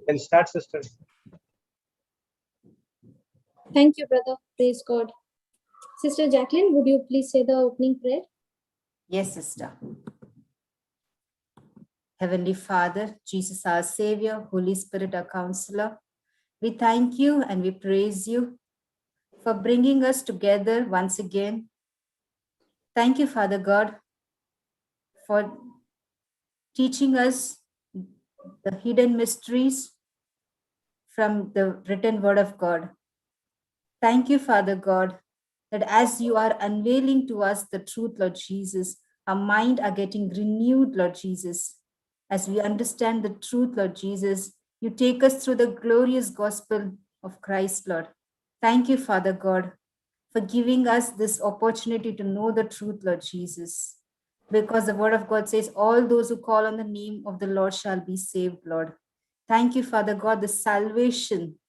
Can start, sister. Thank you, brother. Praise God. Sister Jacqueline, would you please say the opening prayer? Yes, sister. Heavenly Father, Jesus our Savior, Holy Spirit our Counselor, we thank you and we praise you for bringing us together once again. Thank you, Father God, for teaching us the hidden mysteries from the written word of God. Thank you, Father God, that as you are unveiling to us the truth, Lord Jesus, our mind are getting renewed, Lord Jesus. As we understand the truth, Lord Jesus, you take us through the glorious gospel of Christ, Lord. Thank you, Father God, for giving us this opportunity to know the truth, Lord Jesus. Because the word of God says, all those who call on the name of the Lord shall be saved, Lord. Thank you, Father God, the salvation,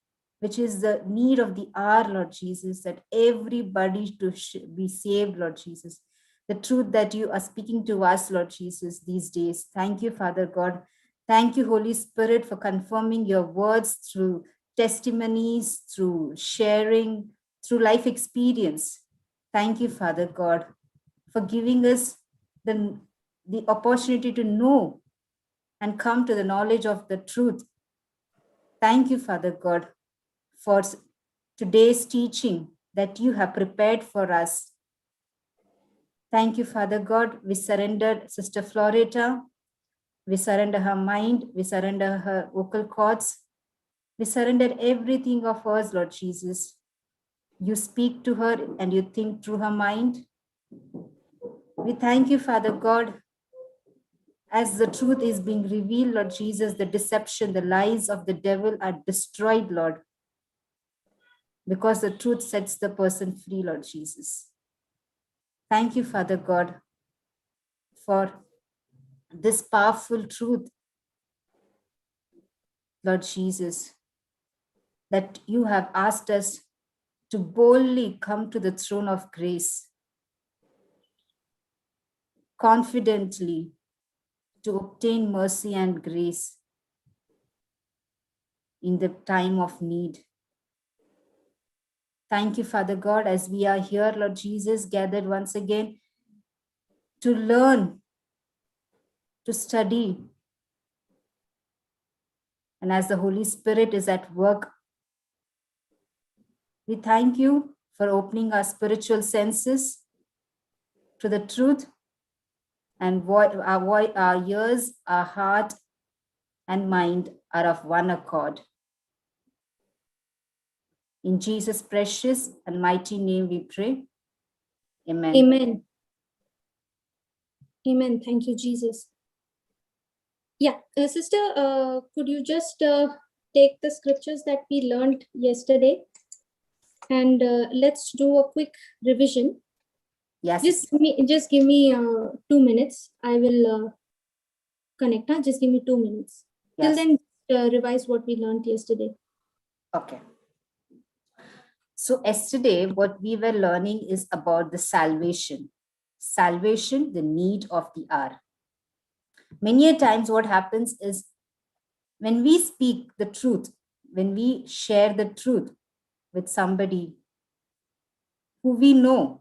which is the need of the hour, Lord Jesus, that everybody to be saved, Lord Jesus. The truth that you are speaking to us, Lord Jesus, these days. Thank you, Father God. Thank you, Holy Spirit, for confirming your words through testimonies, through sharing, through life experience. Thank you, Father God, for giving us the opportunity to know and come to the knowledge of the truth. Thank you, Father God, for today's teaching that you have prepared for us. Thank you, Father God. We surrendered Sister Floretta. We surrender her mind. We surrender her vocal cords. We surrender everything of us, Lord Jesus. You speak to her and you think through her mind. We thank you, Father God, as the truth is being revealed, Lord Jesus, the deception, the lies of the devil are destroyed, Lord, because the truth sets the person free, Lord Jesus. Thank you, Father God, for this powerful truth, Lord Jesus, that you have asked us to boldly come to the throne of grace, confidently to obtain mercy and grace in the time of need. Thank you, Father God, as we are here, Lord Jesus, gathered once again to learn, to study. And as the Holy Spirit is at work, we thank you for opening our spiritual senses to the truth, and our ears, our heart, and mind are of one accord. In Jesus' precious and mighty name we pray. Amen. Amen. Amen. Thank you, Jesus. Yeah, sister, could you just take the scriptures that we learned yesterday and let's do a quick revision. Yes. Just give me 2 minutes. I will connect. Just give me 2 minutes. Yes. Till then, revise what we learned yesterday. Okay. So yesterday, what we were learning is about the salvation. Salvation, the need of the hour. Many a times what happens is when we speak the truth, when we share the truth with somebody who we know,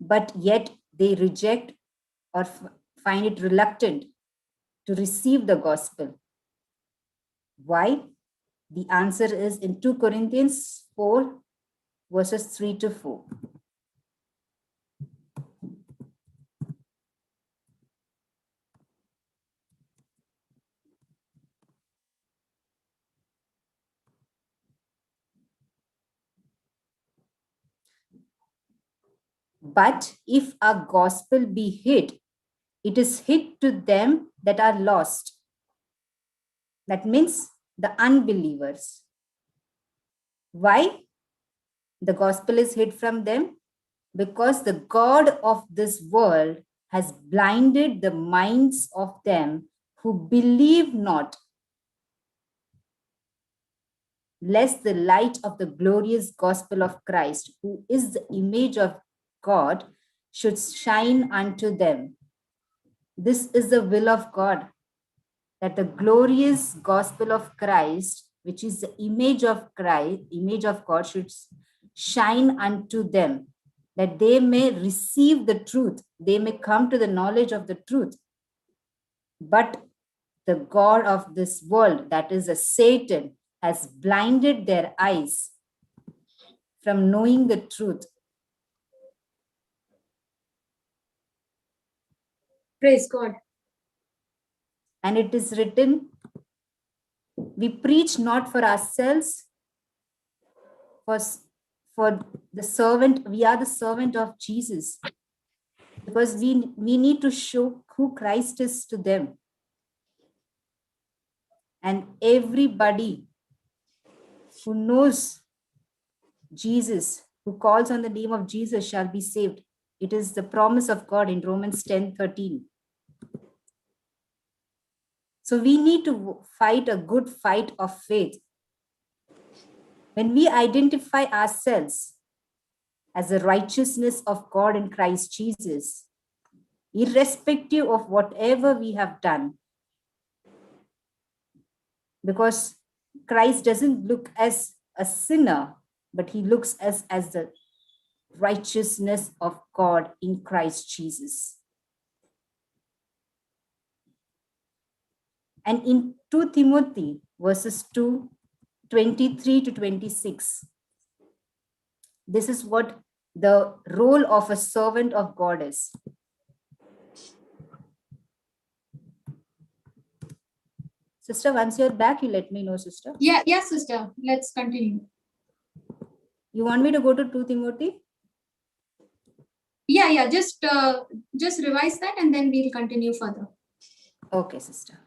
but yet they reject or find it reluctant to receive the gospel. Why? The answer is in 2 Corinthians 4, verses 3 to 4. But if our gospel be hid, it is hid to them that are lost. That means the unbelievers. Why? The gospel is hid from them because the God of this world has blinded the minds of them who believe not, lest the light of the glorious gospel of Christ, who is the image of God, should shine unto them. This is the will of God, that the glorious gospel of Christ, which is the image of Christ, image of God, should shine unto them, that they may receive the truth, they may come to the knowledge of the truth. But the God of this world, that is a Satan, has blinded their eyes from knowing the truth. Praise God. And it is written, we preach not for ourselves, for the servant, we are the servant of Jesus, because we need to show who Christ is to them. And everybody who knows Jesus, who calls on the name of Jesus, shall be saved. It is the promise of God in Romans 10:13. So we need to fight a good fight of faith. When we identify ourselves as the righteousness of God in Christ Jesus, irrespective of whatever we have done, because Christ doesn't look as a sinner, but he looks as the righteousness of God in Christ Jesus. And in 2 Timothy verses 2, 23 to 26, this is what the role of a servant of God is. Sister, once you're back, you let me know, sister. Yeah, sister. Let's continue. You want me to go to 2 Timothy? Yeah. Just revise that and then we'll continue further. Okay, sister.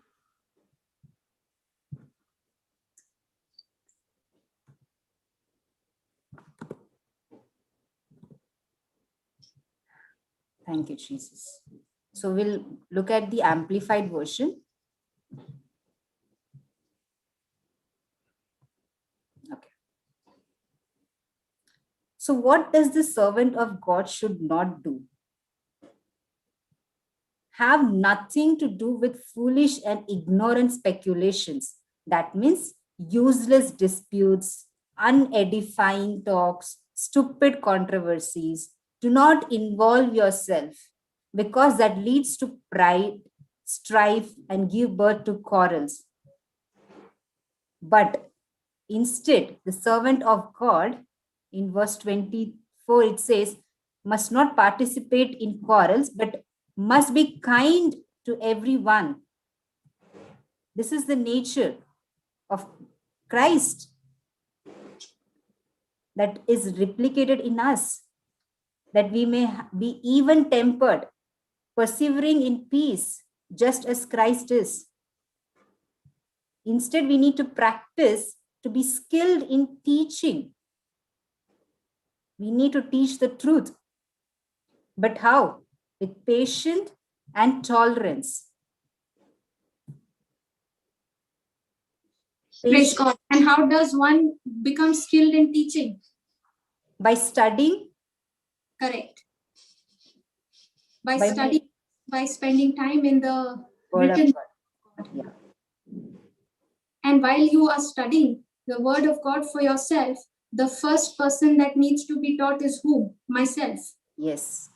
Thank you, Jesus. So we'll look at the amplified version. Okay. So what does the servant of God should not do? Have nothing to do with foolish and ignorant speculations. That means useless disputes, unedifying talks, stupid controversies. Do not involve yourself, because that leads to pride, strife, and give birth to quarrels. But instead, the servant of God, in verse 24, it says, must not participate in quarrels, but must be kind to everyone. This is the nature of Christ that is replicated in us, that we may be even tempered, persevering in peace, just as Christ is. Instead, we need to practice to be skilled in teaching. We need to teach the truth. But how? With patience and tolerance. Praise God. And how does one become skilled in teaching? By studying. Correct. By studying, by spending time in the written word. Yeah. And while you are studying the word of God for yourself, the first person that needs to be taught is who? Myself. Yes.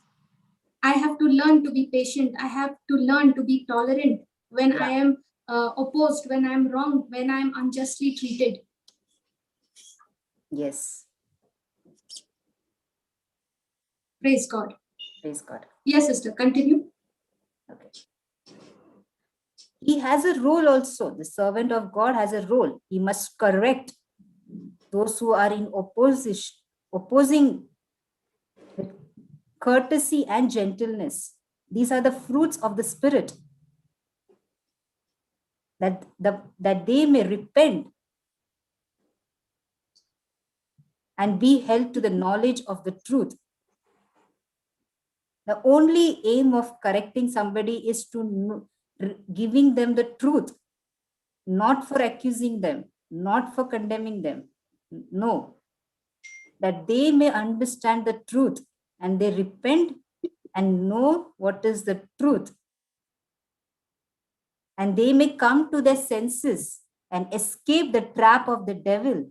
I have to learn to be patient. I have to learn to be tolerant when I am opposed, when I'm wrong, when I'm unjustly treated. Yes. Praise God. Praise God. Yes, sister, continue. Okay. He has a role also. The servant of God has a role. He must correct those who are in opposing with courtesy and gentleness. These are the fruits of the Spirit. That they may repent and be held to the knowledge of the truth. The only aim of correcting somebody is to giving them the truth, not for accusing them, not for condemning them. No, that they may understand the truth and they repent and know what is the truth. And they may come to their senses and escape the trap of the devil.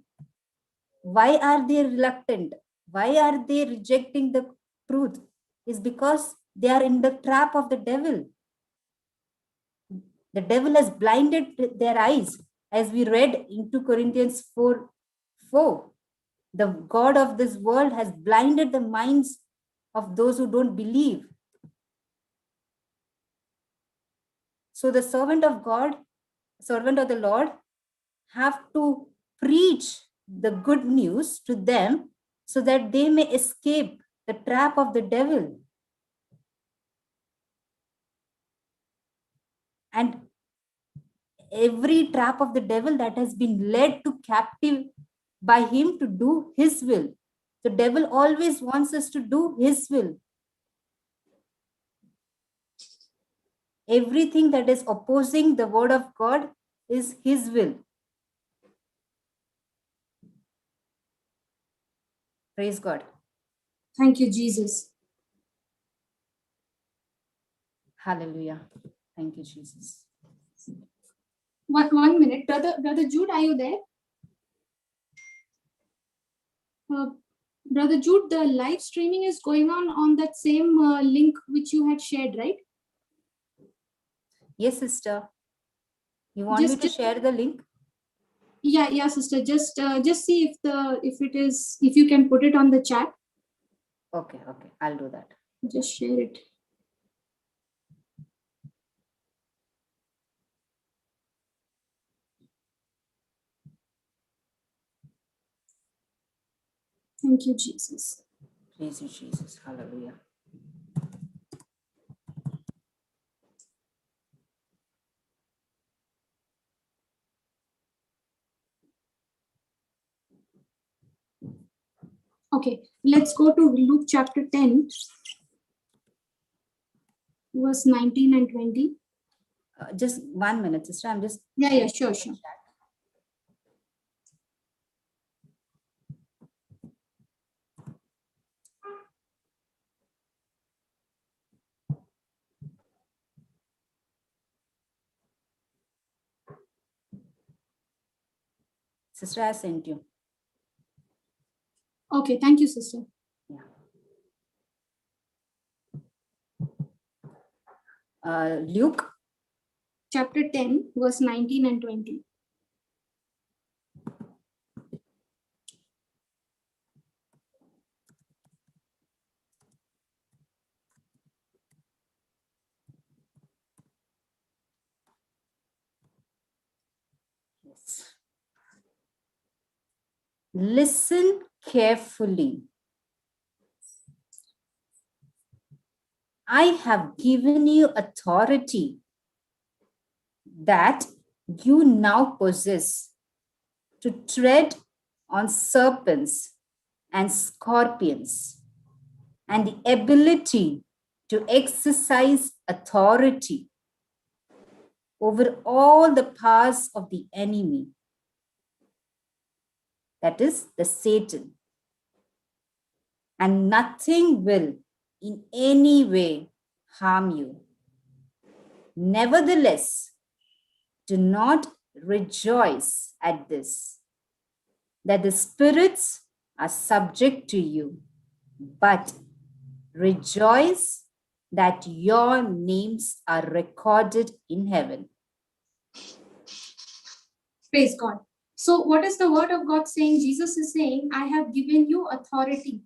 Why are they reluctant? Why are they rejecting the truth? Is because they are in the trap of the devil. The devil has blinded their eyes, as we read in 2 Corinthians 4:4. The God of this world has blinded the minds of those who don't believe. So the servant of God, servant of the Lord, have to preach the good news to them so that they may escape the trap of the devil. And every trap of the devil that has been led to captive by him to do his will. The devil always wants us to do his will. Everything that is opposing the word of God is his will. Praise God. Thank you, Jesus. Hallelujah. Thank you, Jesus. One minute. Brother Jude, are you there? Brother Jude, the live streaming is going on that same link which you had shared, right? Yes, sister. You want me to share the link? Yeah, sister. Just see if you can put it on the chat. Okay. I'll do that. Just share it. Thank you, Jesus. Praise you, Jesus. Hallelujah. Okay, let's go to Luke chapter 10, verse 19 and 20. Just 1 minute, sister. I'm just... Yeah, sure. Sister, I sent you. Okay, thank you, sister. Yeah. Luke chapter 10, verse 19 and 20. Yes. Listen carefully. I have given you authority that you now possess to tread on serpents and scorpions, and the ability to exercise authority over all the powers of the enemy, that is the Satan, and nothing will in any way harm you. Nevertheless, do not rejoice at this, that the spirits are subject to you, but rejoice that your names are recorded in heaven. Praise God. So what is the word of God saying? Jesus is saying, I have given you authority.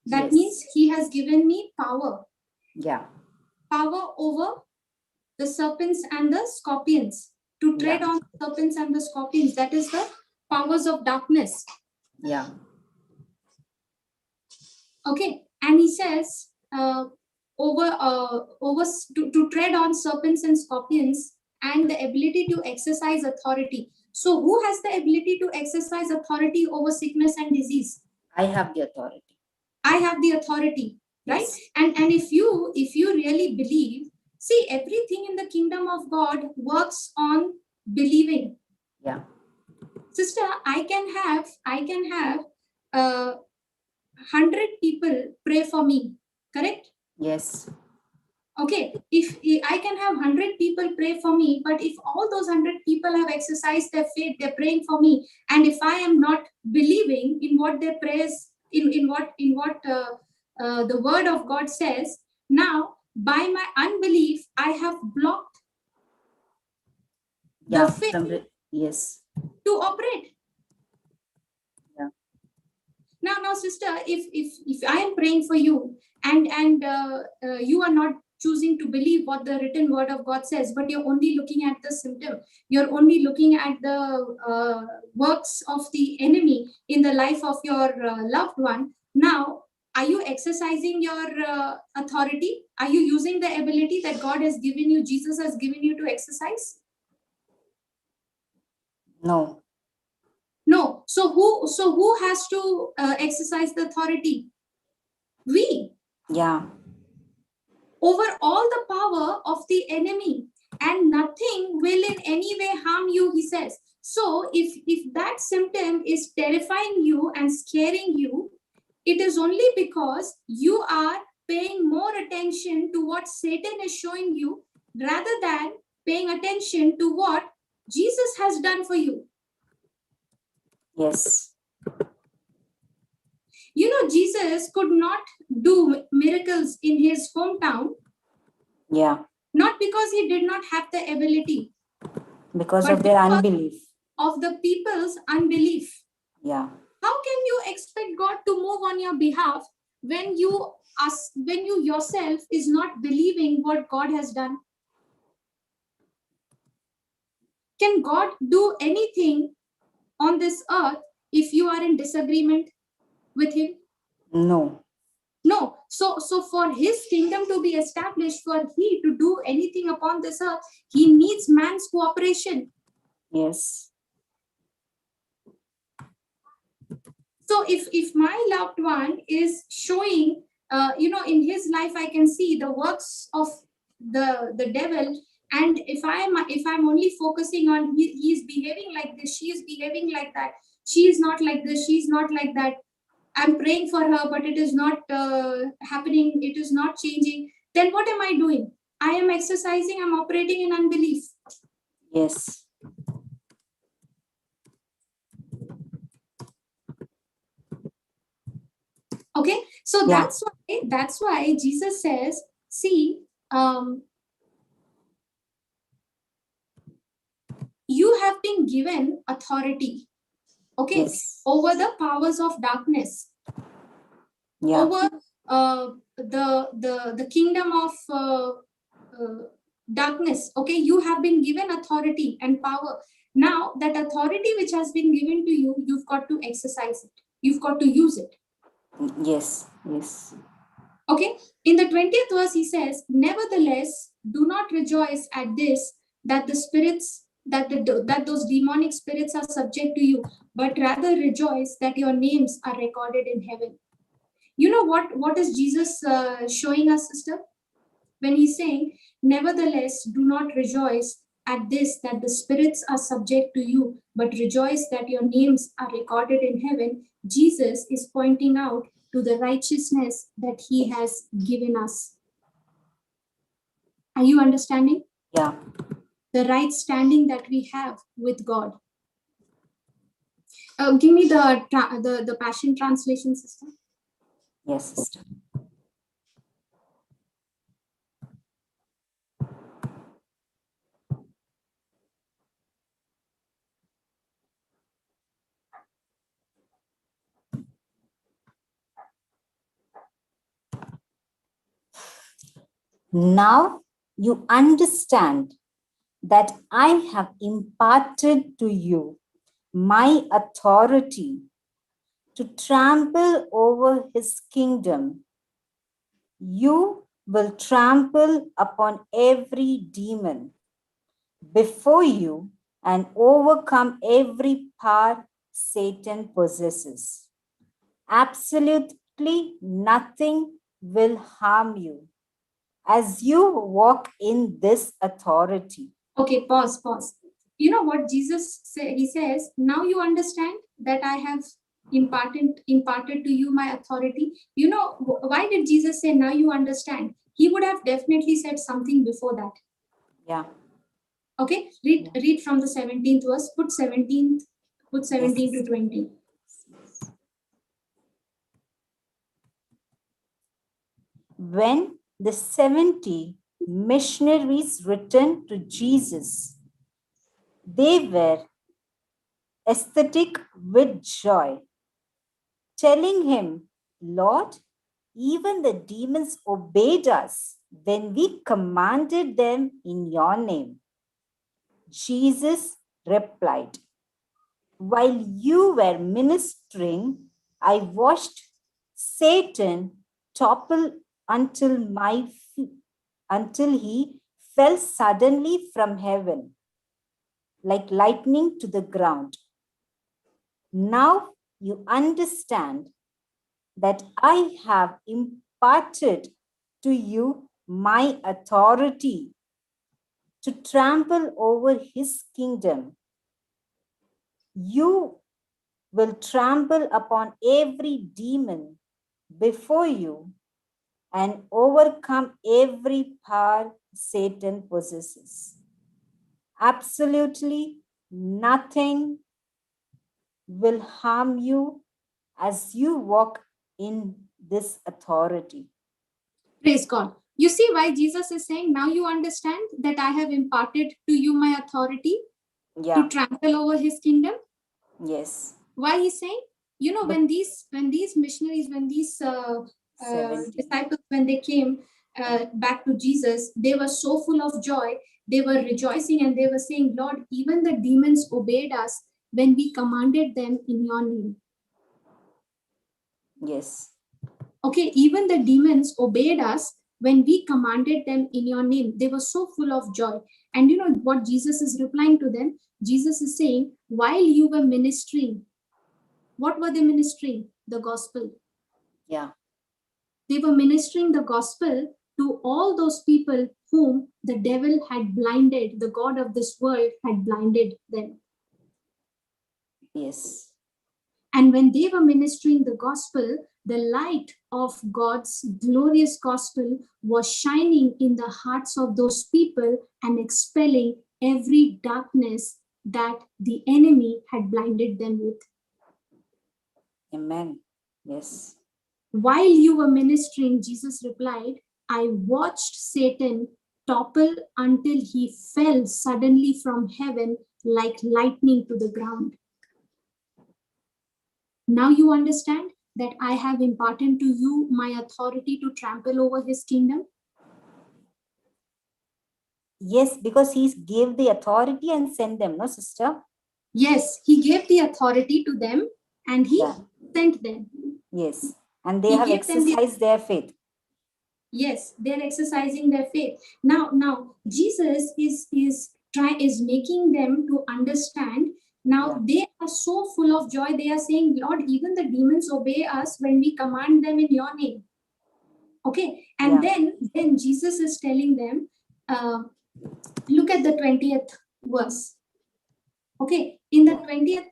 That means he has given me power. Yeah. Power over the serpents and the scorpions. To tread on serpents and the scorpions. That is the powers of darkness. Yeah. Okay. And he says, to tread on serpents and scorpions and the ability to exercise authority. So who has the ability to exercise authority over sickness and disease? I have the authority. I have the authority, right? Yes. And if you really believe, See, everything in the kingdom of God works on believing. Yeah. Sister, I can have 100 people pray for me, correct? Yes. Okay, if I can have 100 people pray for me, but if all those 100 people have exercised their faith, they're praying for me, and if I am not believing in what their prayers, in what the word of God says, now by my unbelief, I have blocked the faith yes. to operate. Yeah. Now, sister, if I am praying for you and you are not choosing to believe what the written word of God says, but you're only looking at the symptom, you're only looking at the works of the enemy in the life of your loved one. Now, are you exercising your authority? Are you using the ability that God has given you, Jesus has given you to exercise? No. No. So who has to exercise the authority? We. Yeah. Over all the power of the enemy, and nothing will in any way harm you, he says. So if that symptom is terrifying you and scaring you, it is only because you are paying more attention to what Satan is showing you rather than paying attention to what Jesus has done for you. Yes. You know, Jesus could not do miracles in his hometown. Yeah. Not because he did not have the ability, because of their unbelief. Of the people's unbelief. Yeah. How can you expect God to move on your behalf when you yourself is not believing what God has done? Can God do anything on this earth if you are in disagreement with him? No. No. So for his kingdom to be established, for he to do anything upon this earth, he needs man's cooperation. Yes. So if my loved one is showing, in his life, I can see the works of the devil, and if I'm only focusing on he's behaving like this, she is behaving like that, she is not like this, she's not like that, I'm praying for her, but it is not happening, it is not changing, then what am I doing? I am exercising, I'm operating in unbelief. Yes. Okay, so that's why Jesus says, see, you have been given authority, okay, yes. over the powers of darkness, over the kingdom of darkness. Okay, you have been given authority and power. Now that authority which has been given to you, you've got to exercise it, you've got to use it. Yes. Yes. Okay, in the 20th verse, he says, nevertheless, do not rejoice at this, that the spirits, that those demonic spirits are subject to you, but rather rejoice that your names are recorded in heaven. You know what is Jesus showing us, sister? When he's saying, nevertheless, do not rejoice at this, that the spirits are subject to you, but rejoice that your names are recorded in heaven. Jesus is pointing out to the righteousness that he has given us. Are you understanding? Yeah. The right standing that we have with God. Give me the Passion Translation, sister. Yes, sister. Now you understand that I have imparted to you my authority to trample over his kingdom. You will trample upon every demon before you and overcome every power Satan possesses. Absolutely nothing will harm you. as you walk in this authority. Okay, pause. You know what Jesus said? He says, now you understand that I have imparted to you my authority. You know, why did Jesus say, now you understand? He would have definitely said something before that. Yeah. Okay, read from the 17th verse, put 17 to 20. When the 70 missionaries returned to Jesus, they were ecstatic with joy, telling him, Lord, even the demons obeyed us when we commanded them in your name. Jesus replied, while you were ministering, I watched Satan topple until he fell suddenly from heaven, like lightning to the ground. Now you understand that I have imparted to you my authority to trample over his kingdom. You will trample upon every demon before you and overcome every power Satan possesses. Absolutely nothing will harm you as you walk in this authority. Praise God. You see why Jesus is saying, now you understand that I have imparted to you my authority to trample over his kingdom? Yes. Why he's saying? You know, when these missionaries, when these disciples, when they came back to Jesus, they were so full of joy. They were rejoicing and they were saying, Lord, even the demons obeyed us when we commanded them in your name. Yes. Okay, even the demons obeyed us when we commanded them in your name. They were so full of joy. And you know what Jesus is replying to them? Jesus is saying, while you were ministering, what were they ministering? The gospel. Yeah. They were ministering the gospel to all those people whom the devil had blinded, the God of this world had blinded them. Yes. And when they were ministering the gospel, the light of God's glorious gospel was shining in the hearts of those people and expelling every darkness that the enemy had blinded them with. Amen. Yes. While you were ministering, Jesus replied, I watched Satan topple until he fell suddenly from heaven like lightning to the ground. Now you understand that I have imparted to you my authority to trample over his kingdom? Yes, because he gave the authority and sent them, no, sister? Yes, he gave the authority to them and he sent them. Yes, and they have exercised their faith. Yes, they're exercising their faith. Now Jesus is making them to understand. Now they are so full of joy. They are saying, Lord, even the demons obey us when we command them in your name. Okay, and then Jesus is telling them, look at the 20th verse. Okay, in the 20th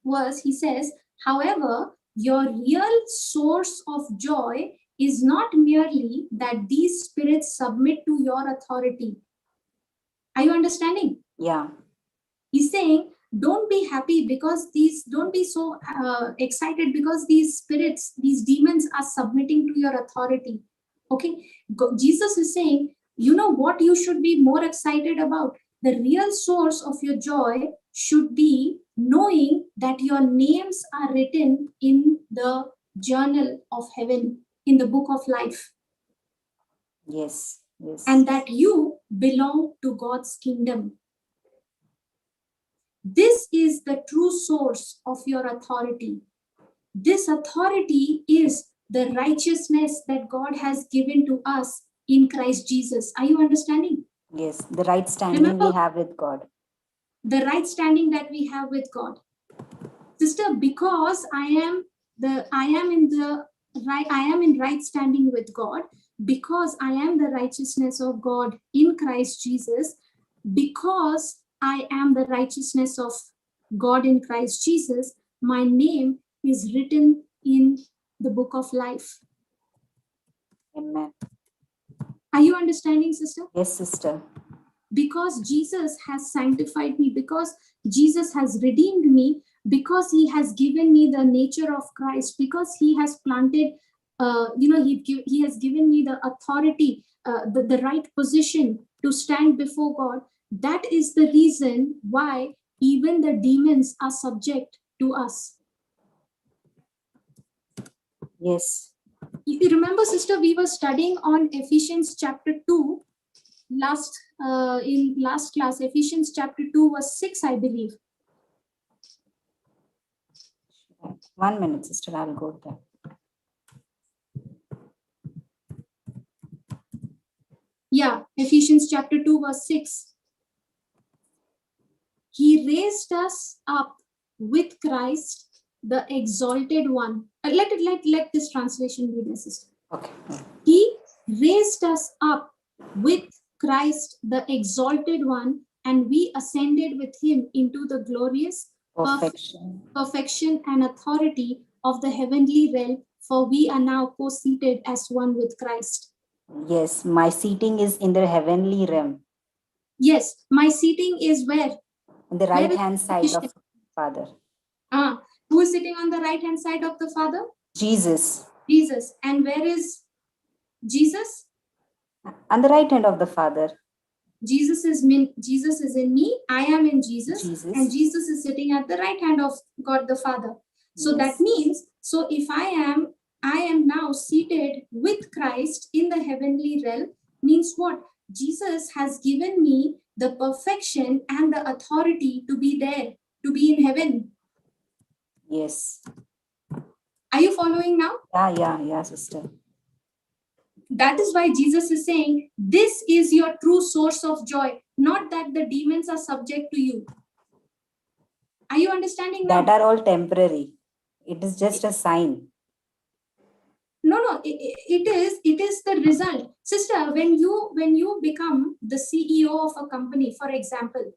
verse, he says, however, your real source of joy is not merely that these spirits submit to your authority. Are you understanding? Yeah. He's saying, don't be happy because don't be so excited because these spirits, these demons are submitting to your authority. Okay, Jesus is saying, you know what you should be more excited about? The real source of your joy should be knowing that your names are written in the journal of heaven, in the book of life. Yes, yes. And that you belong to God's kingdom. This is the true source of your authority. This authority is the righteousness that God has given to us in Christ Jesus. Are you understanding? Yes, the right standing we have with God. The right standing that we have with God. Sister, because I am in right standing with God, because I am the righteousness of God in Christ Jesus, because I am the righteousness of God in Christ Jesus, my name is written in the book of life. Amen. Are you understanding, sister? Yes, sister. Because Jesus has sanctified me, because Jesus has redeemed me, because he has given me the nature of Christ, because he has planted, he has given me the authority, the right position to stand before God. That is the reason why even the demons are subject to us. Yes. You remember, sister, we were studying on Ephesians chapter 2 in last class. Ephesians chapter 2 verse 6, I believe. 1 minute, sister. I'll go there. Yeah, Ephesians chapter 2 verse 6. He raised us up with Christ, the exalted one. Let this translation be there, sister. Okay. He raised us up with Christ, the exalted one, and we ascended with him into the glorious perfection and authority of the heavenly realm, for we are now co-seated as one with Christ. Yes, my seating is in the heavenly realm. Yes, my seating is where? On the right hand side of Father. Who is sitting on the right hand side of the Father? Jesus. Jesus. And where is Jesus? On the right hand of the Father. Jesus is in me, I am in Jesus, and Jesus is sitting at the right hand of God the Father. So that means, so if I am now seated with Christ in the heavenly realm, means what? Jesus has given me the perfection and the authority to be there, to be in heaven. Yes. Are you following now? Yeah, sister. That is why Jesus is saying, this is your true source of joy, not that the demons are subject to you. Are you understanding now? That are all temporary. It is just a sign. No, it is the result. Sister, when you become the CEO of a company, for example,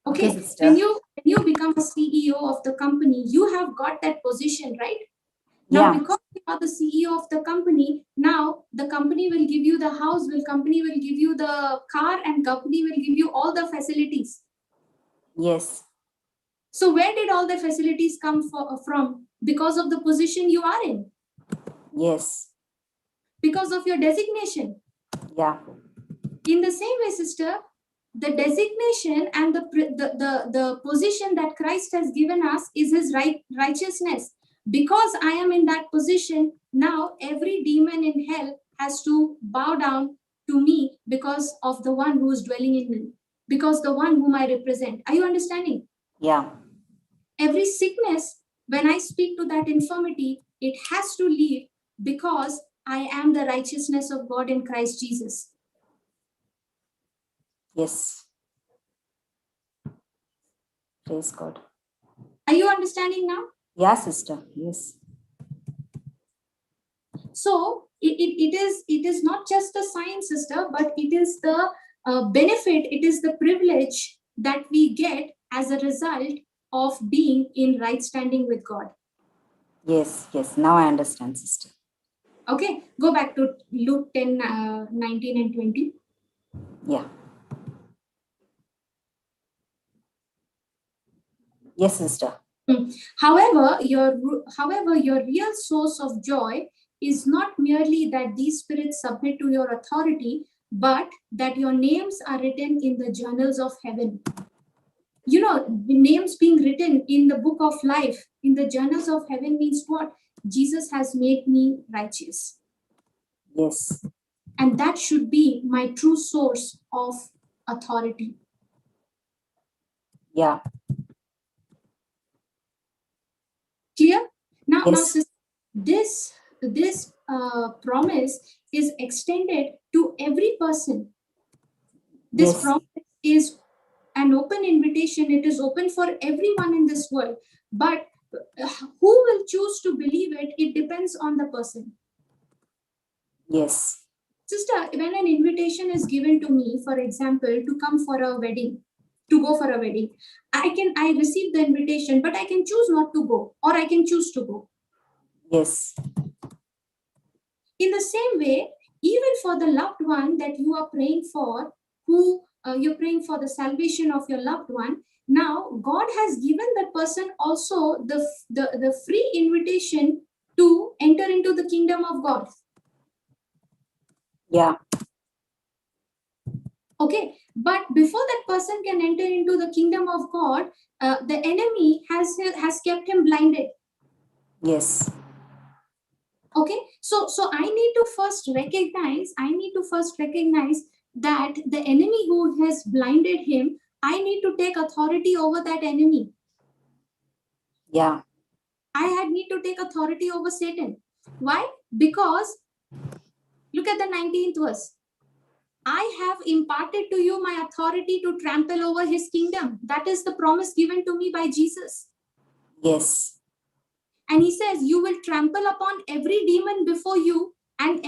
okay, when you become a CEO of the company, you have got that position, right? Now, because you are the CEO of the company, now the company will give you the house, company will give you the car, and company will give you all the facilities. Yes. So where did all the facilities come from? Because of the position you are in. Yes. Because of your designation. Yeah. In the same way, sister, the designation and the position that Christ has given us is his righteousness. Because I am in that position, now every demon in hell has to bow down to me because of the one who is dwelling in me, because the one whom I represent. Are you understanding? Yeah. Every sickness, when I speak to that infirmity, it has to leave because I am the righteousness of God in Christ Jesus. Yes. Praise God. Are you understanding now? Yeah, sister. Yes. So it is not just a sign, sister, but it is the benefit, it is the privilege that we get as a result of being in right standing with God. Yes. Now I understand, sister. Okay, go back to Luke 10, 19 and 20. Yeah. Yes, sister. However, your real source of joy is not merely that these spirits submit to your authority, but that your names are written in the journals of heaven. You know, the names being written in the book of life, in the journals of heaven, means what? Jesus has made me righteous. Yes. And that should be my true source of authority. Yeah. Clear? Now, yes. this promise is extended to every person. This promise is an open invitation. It is open for everyone in this world. But who will choose to believe it? It depends on the person. Yes. Sister, when an invitation is given to me, for example, to come for a wedding, to go for a wedding, I receive the invitation, but I can choose not to go, or I can choose to go. Yes. In the same way, even for the loved one that you are praying for, who you're praying for the salvation of your loved one, now God has given that person also the free invitation to enter into the kingdom of God. Yeah. Okay, but before that person can enter into the kingdom of God, the enemy has kept him blinded. Yes. Okay, so I need to first recognize that the enemy who has blinded him, I need to take authority over that enemy. Yeah. I need to take authority over Satan. Why? Because look at the 19th verse. I have imparted to you my authority to trample over his kingdom. That is the promise given to me by Jesus. Yes. And he says, you will trample upon every demon before you and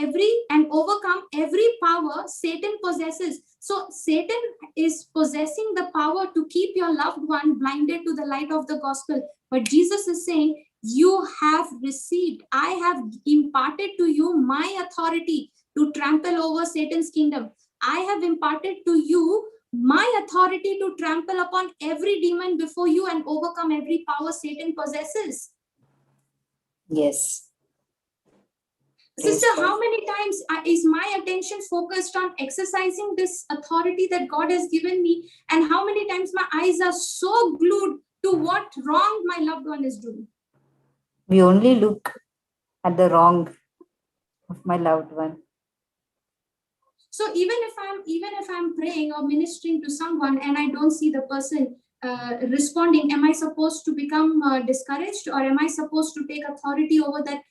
overcome every power Satan possesses. So Satan is possessing the power to keep your loved one blinded to the light of the gospel. But Jesus is saying, you have received, I have imparted to you my authority to trample over Satan's kingdom. I have imparted to you my authority to trample upon every demon before you and overcome every power Satan possesses. Yes. Sister, how many times is my attention focused on exercising this authority that God has given me? And how many times my eyes are so glued to what wrong my loved one is doing? We only look at the wrong of my loved one. So even if I'm praying or ministering to someone and I don't see the person responding, am I supposed to become discouraged, or am I supposed to take authority over that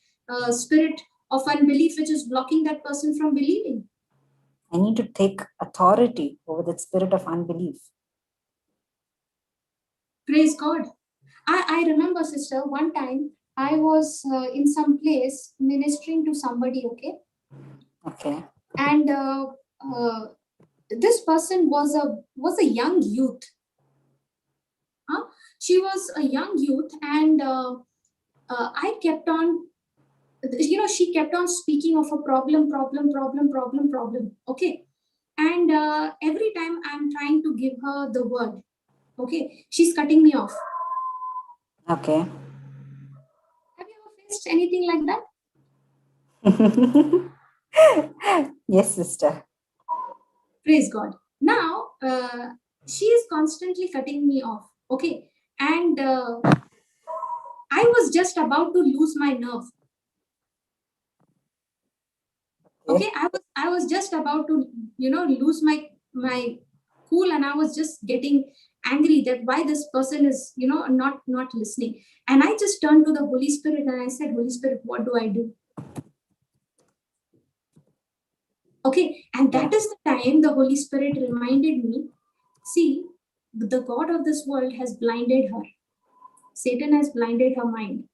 spirit of unbelief which is blocking that person from believing? I need to take authority over that spirit of unbelief. Praise God. I remember, sister, one time I was in some place ministering to somebody, okay? Okay. And this person was a young youth. Huh? She was a young youth, and I kept on, she kept on speaking of a problem. Okay. And every time I'm trying to give her the word, okay, she's cutting me off. Okay. Have you ever faced anything like that? Yes, sister. Praise God. Now, she is constantly cutting me off. Okay. And I was just about to lose my nerve. Okay. I was just about to, lose my cool, and I was just getting angry that why this person is, not listening. And I just turned to the Holy Spirit and I said, Holy Spirit, what do I do? Okay. And that is the time the Holy Spirit reminded me, see, the God of this world has blinded her. Satan has blinded her mind.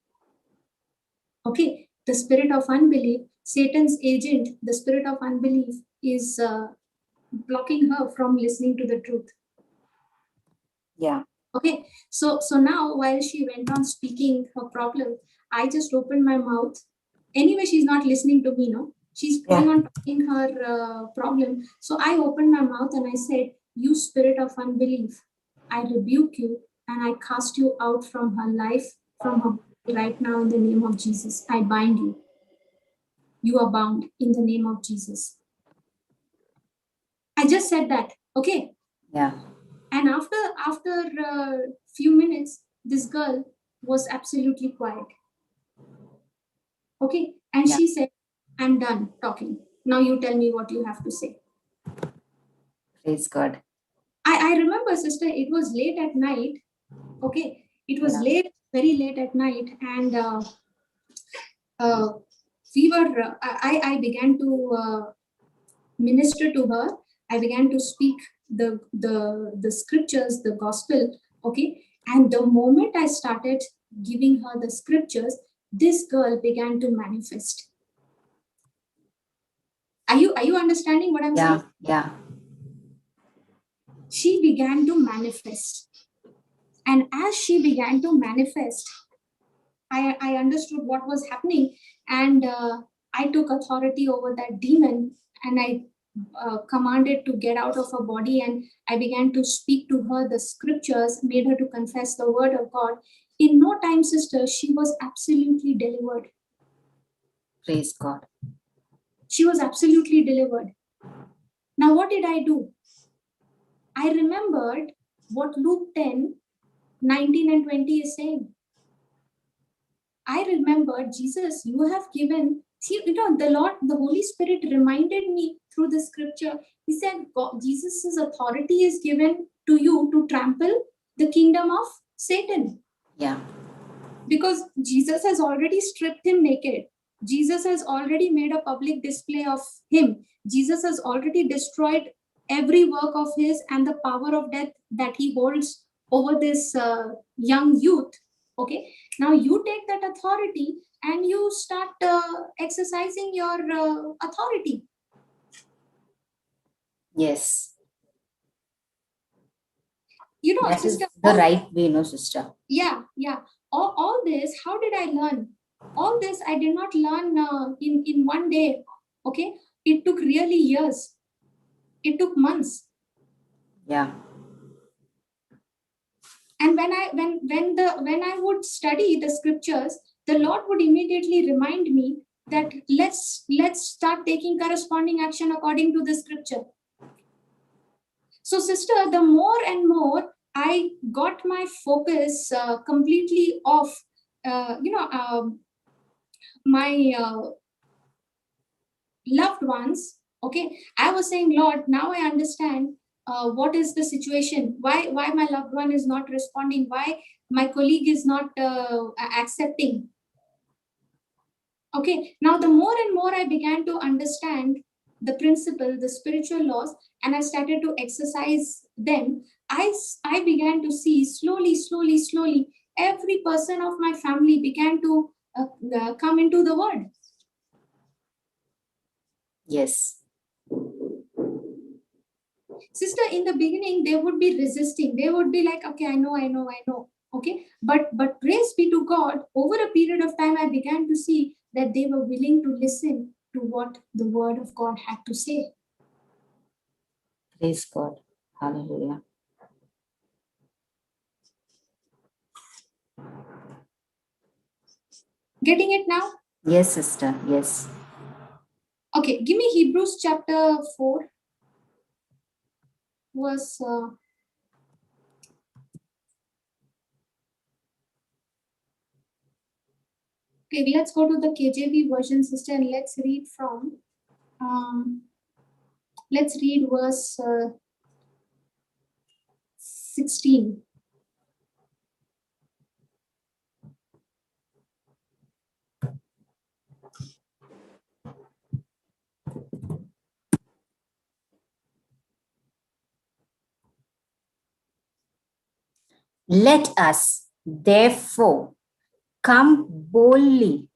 Okay, the spirit of unbelief, Satan's agent, the spirit of unbelief is blocking her from listening to the truth. Yeah. Okay, so now while she went on speaking her problem, I just opened my mouth. Anyway, she's not listening to me, no? She's going on talking her problem. So I opened my mouth and I said, you spirit of unbelief, I rebuke you and I cast you out from her life, from her body right now in the name of Jesus. I bind you. You are bound in the name of Jesus. I just said that. Okay. Yeah. And after a few minutes, this girl was absolutely quiet. Okay. And she said, I'm done talking. Now you tell me what you have to say. Praise God. I remember, sister, it was late at night. Okay. It was very late at night. And we were, I began to minister to her. I began to speak the scriptures, the gospel. Okay. And the moment I started giving her the scriptures, this girl began to manifest. Are you understanding what I'm saying? Yeah. She began to manifest. And as she began to manifest, I understood what was happening, and I took authority over that demon, and I commanded to get out of her body, and I began to speak to her the scriptures, made her to confess the word of God. In no time, sister, she was absolutely delivered. Praise God. She was absolutely delivered. Now, what did I do? I remembered what Luke 10, 19 and 20 is saying. I remembered, Jesus, you have given, see, the Lord, the Holy Spirit reminded me through the scripture. He said, Jesus' authority is given to you to trample the kingdom of Satan. Yeah. Because Jesus has already stripped him naked. Jesus has already made a public display of him. Jesus has already destroyed every work of his and the power of death that he holds over this young youth. Okay, now you take that authority and you start exercising your authority. Yes. That Sister, is the right way, no, sister. Yeah. All this, how did I learn? All this I did not learn in one day. Okay, it took really years. It took months. Yeah. And when I would study the scriptures, the Lord would immediately remind me that let's start taking corresponding action according to the scripture. So, sister, the more and more I got my focus completely off, my loved ones. Okay, I was saying, Lord, now I understand what is the situation, why my loved one is not responding, why my colleague is not accepting. Okay, now the more and more I began to understand the principle, the spiritual laws, and I started to exercise them, I began to see slowly every person of my family began to come into the word. Yes. Sister, in the beginning they would be resisting, they would be like, okay, I know. Okay, but praise be to God, over a period of time I began to see that they were willing to listen to what the word of God had to say. Praise God. Hallelujah. Getting it now? Yes, sister. Yes. Okay, give me Hebrews chapter 4 verse okay, let's go to the KJV version, sister, and let's read from let's read verse 16. Let us, therefore, come boldly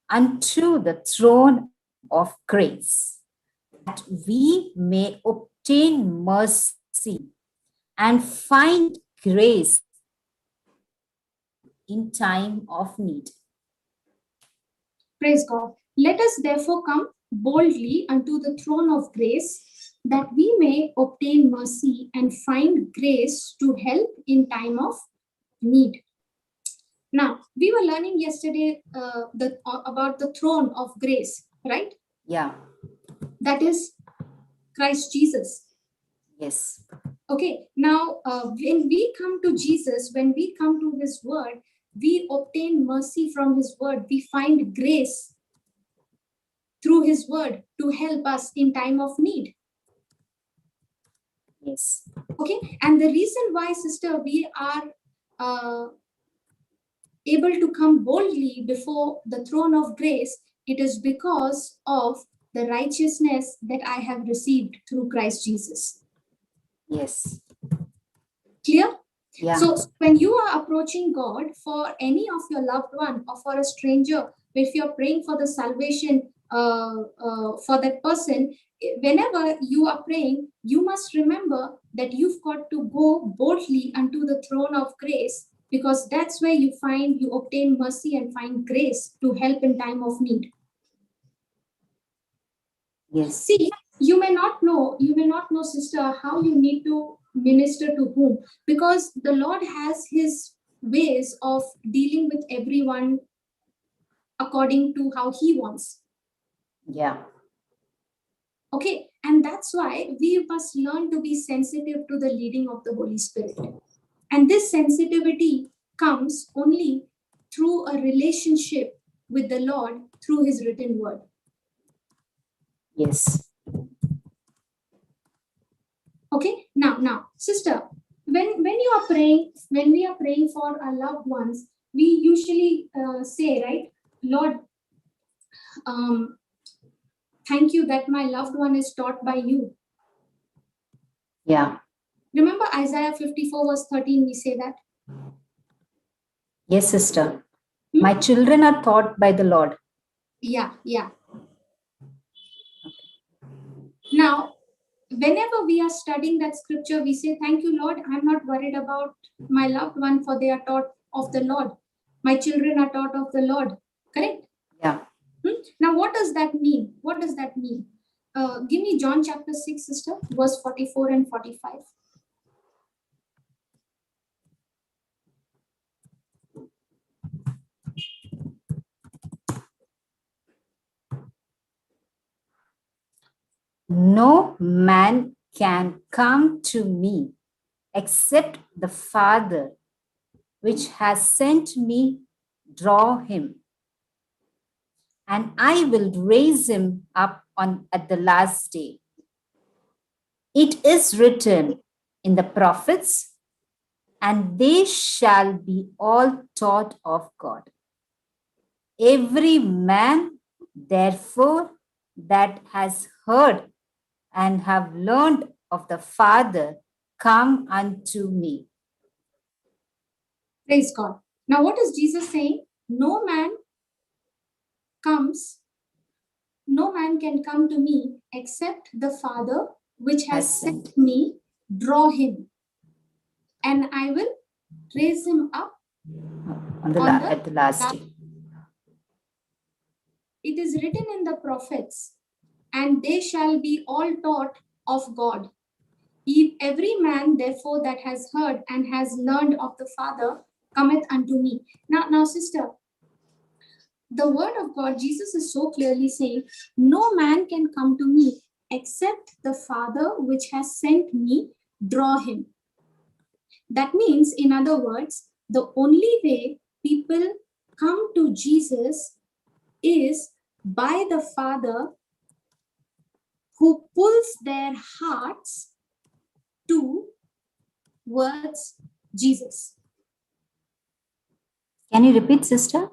unto the throne of grace, that we may obtain mercy and find grace in time of need. Praise God. Let us therefore come boldly unto the throne of grace, that we may obtain mercy and find grace to help in time of need. Now, we were learning yesterday about the throne of grace, right? Yeah. That is Christ Jesus. Yes. Okay, now when we come to Jesus, when we come to his word, we obtain mercy from his word. We find grace through his word to help us in time of need. Yes. Okay, and the reason why, sister, we are able to come boldly before the throne of grace, it is because of the righteousness that I have received through Christ Jesus. Yes. Clear? Yeah. So when you are approaching God for any of your loved one or for a stranger, if you're praying for the salvation for that person, whenever you are praying, you must remember that you've got to go boldly unto the throne of grace, because that's where you obtain mercy and find grace to help in time of need. Yes. See, you may not know, sister, how you need to minister to whom, because the Lord has his ways of dealing with everyone according to how he wants. Yeah. Okay, and that's why we must learn to be sensitive to the leading of the Holy Spirit. And this sensitivity comes only through a relationship with the Lord through his written word. Yes. Okay, now, sister, when you are praying, when we are praying for our loved ones, we usually say, right, Lord, thank you that my loved one is taught by you. Yeah. Remember Isaiah 54 verse 13, we say that. Yes, sister. My children are taught by the Lord. Yeah. Now, whenever we are studying that scripture, we say, thank you, Lord. I'm not worried about my loved one, for they are taught of the Lord. My children are taught of the Lord. Correct? Yeah. Now, what does that mean? What does that mean? Give me John chapter 6, sister, verse 44 and 45. No man can come to me except the Father which has sent me draw him, and I will raise him up at the last day. It is written in the prophets, and they shall be all taught of God. Every man, therefore, that has heard and have learned of the Father, come unto me. Praise God. Now, what is Jesus saying? No man can come to me except the Father which has sent me draw him, and I will raise him up at the last day. It is written in the prophets, and they shall be all taught of God. Every man, therefore, that has heard and has learned of the Father cometh unto me. Now, sister, the word of God, Jesus is so clearly saying, no man can come to me except the Father which has sent me draw him. That means, in other words, the only way people come to Jesus is by the Father who pulls their hearts towards Jesus. Can you repeat, sister?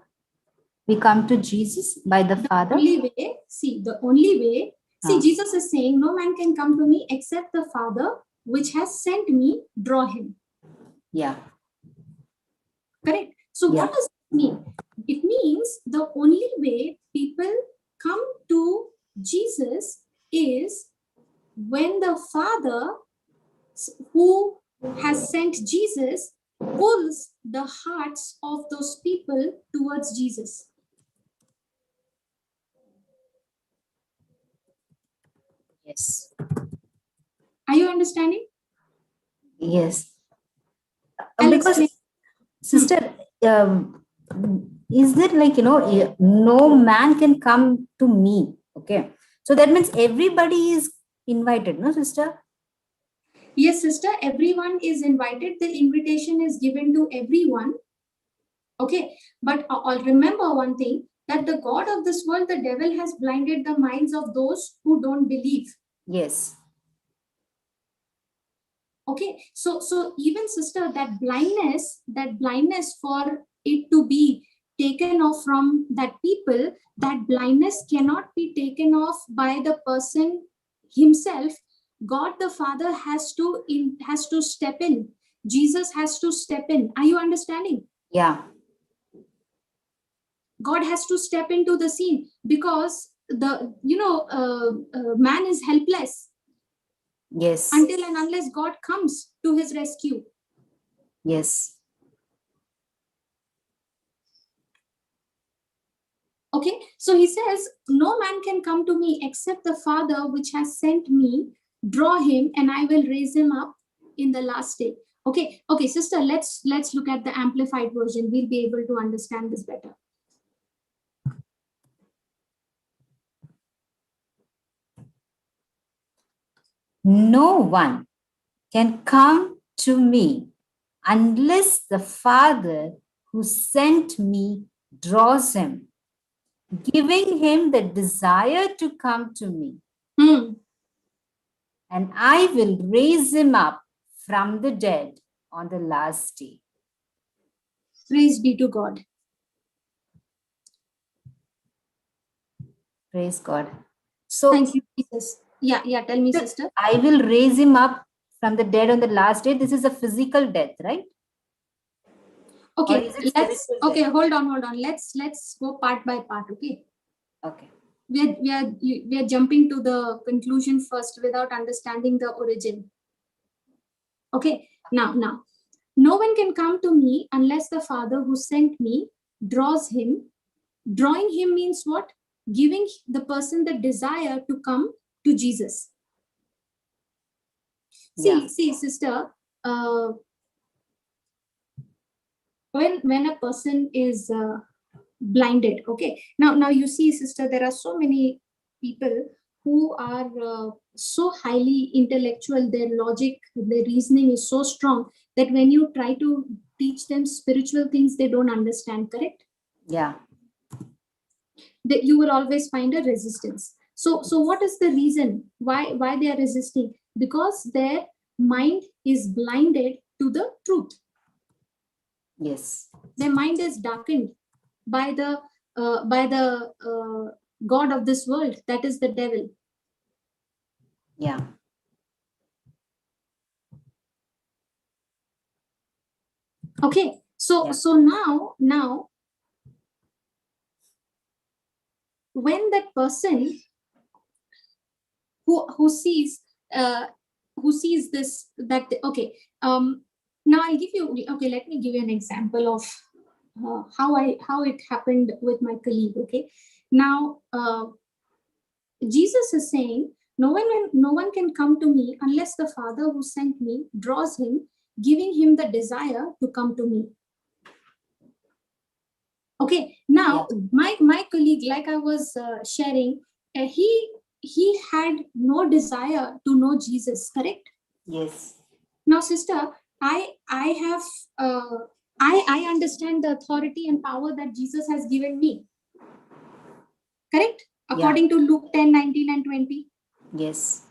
We come to Jesus by the Father. The only way. Jesus is saying, no man can come to me except the Father which has sent me draw him. Yeah. Correct. So what does it mean? It means the only way people come to Jesus is when the Father who has sent Jesus pulls the hearts of those people towards Jesus. Yes. Are you understanding? Yes. Because, sister, is it like, no man can come to me? Okay. So that means everybody is invited, no, sister? Yes, sister, everyone is invited. The invitation is given to everyone. Okay. But I'll remember one thing, that the God of this world, the devil, has blinded the minds of those who don't believe. Yes. Okay. So even, sister, that blindness for it to be taken off from that people, that blindness cannot be taken off by the person himself. God the Father has to step in. Jesus has to step in. Are you understanding? Yeah. God has to step into the scene, because man is helpless Yes. until and unless God comes to his rescue. Yes. Okay, so he says, no man can come to me except the Father which has sent me, draw him, and I will raise him up in the last day. Okay, sister, let's look at the amplified version. We'll be able to understand this better. No one can come to me unless the Father who sent me draws him, giving him the desire to come to me. And I will raise him up from the dead on the last day. Praise be to God. Praise God. So thank you, Jesus. Yeah, tell me, sister. I will raise him up from the dead on the last day. This is a physical death, right? Okay, hold on. Let's go part by part, okay? Okay. We are jumping to the conclusion first without understanding the origin. Okay, now, no one can come to me unless the Father who sent me draws him. Drawing him means what? Giving the person the desire to come to Jesus. See, sister, when a person is blinded, okay, now you see, sister, there are so many people who are so highly intellectual, their logic, their reasoning is so strong that when you try to teach them spiritual things, they don't understand, correct? Yeah. That you will always find a resistance. So what is the reason why they are resisting? Because their mind is blinded to the truth. Yes. Their mind is darkened by the god of this world, that is the devil. Yeah. Okay, so now when that person who sees this, that okay, now I'll give you, okay, let me give you an example of how it happened with my colleague. Okay, now Jesus is saying, no one can come to me unless the Father who sent me draws him, giving him the desire to come to me. Okay, now my colleague, like I was sharing, he had no desire to know Jesus, correct? Yes. Now, sister, I have I understand the authority and power that Jesus has given me, correct? According to Luke 10, 19 and 20. Yes.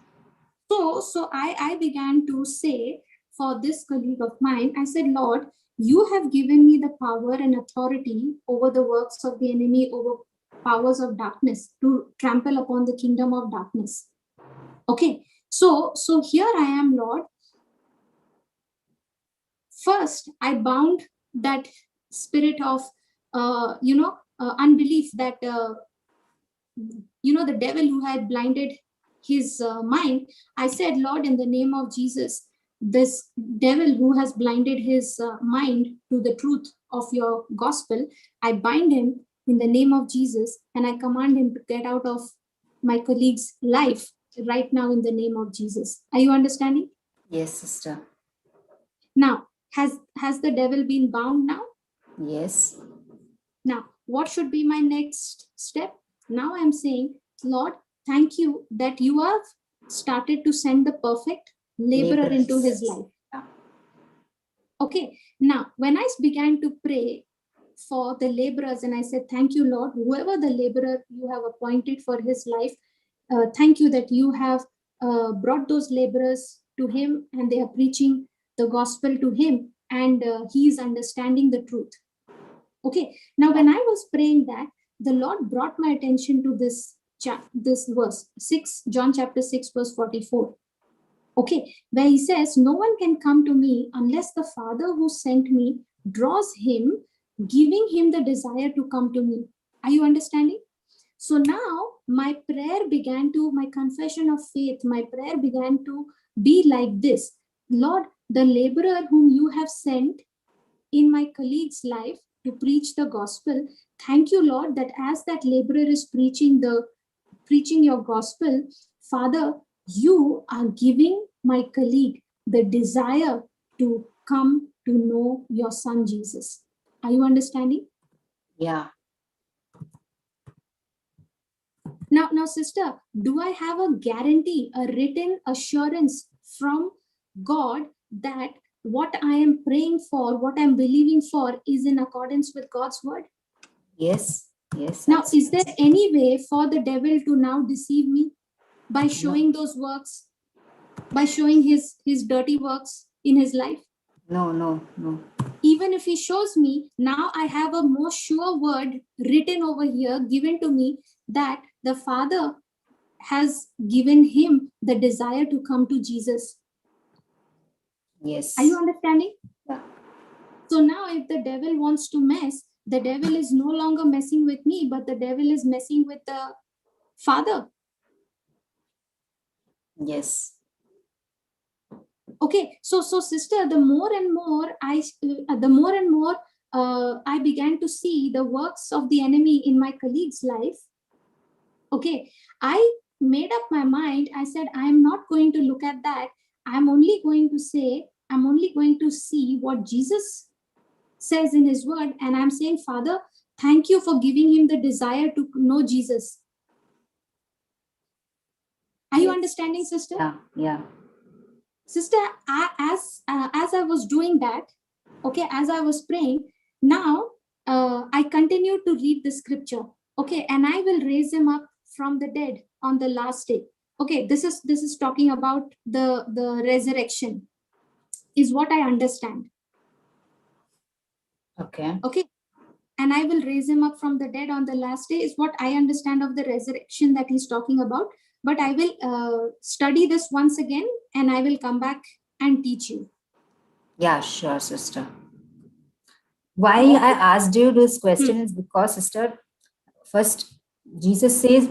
So I began to say for this colleague of mine, I said, Lord, you have given me the power and authority over the works of the enemy, over powers of darkness, to trample upon the kingdom of darkness. Okay, so here I am, Lord. First, I bound that spirit of unbelief, that the devil who had blinded his mind. I said, Lord, in the name of Jesus, this devil who has blinded his mind to the truth of your gospel, I bind him in the name of Jesus, and I command him to get out of my colleague's life right now in the name of Jesus. Are you understanding? Yes, sister. Now, has the devil been bound now? Yes. Now, what should be my next step? Now I'm saying, Lord, thank you that you have started to send the perfect laborer into his life. Okay, now when I began to pray for the laborers, and I said, thank you, Lord, whoever the laborer you have appointed for his life, thank you that you have brought those laborers to him, and they are preaching the gospel to him, and he is understanding the truth. Okay, now when I was praying that, the Lord brought my attention to this verse 6, John chapter 6, verse 44. Okay, where he says, no one can come to me unless the Father who sent me draws him, giving him the desire to come to me. Are you understanding? So now my confession of faith, my prayer began to be like this: Lord, the laborer whom you have sent in my colleague's life to preach the gospel, thank you, Lord, that as that laborer is preaching your gospel, Father, you are giving my colleague the desire to come to know your son Jesus. Are you understanding? Yeah. Now, sister, do I have a guarantee, a written assurance from God that what I am praying for, what I'm believing for, is in accordance with God's word? Yes. Yes. Now, is there any way for the devil to now deceive me by showing those works, by showing his dirty works in his life? No. Even if he shows me, now I have a more sure word written over here, given to me, that the Father has given him the desire to come to Jesus. Yes. Are you understanding? Yeah. So now if the devil wants to mess, the devil is no longer messing with me, but the devil is messing with the Father. Yes. Okay, so sister, the more and more I began to see the works of the enemy in my colleague's life. Okay, I made up my mind. I said, I'm not going to look at that. I'm only going to see what Jesus says in his word. And I'm saying, Father, thank you for giving him the desire to know Jesus. Are you understanding, sister? Yeah. Sister, as I was doing that, okay, as I was praying, now I continued to read the scripture. Okay, and I will raise him up from the dead on the last day. Okay, this is talking about the resurrection, is what I understand. Okay. And I will raise him up from the dead on the last day, is what I understand of the resurrection that he's talking about. But I will study this once again, and I will come back and teach you. Yeah, sure, sister. Why I asked you this question is because, sister, first, Jesus says,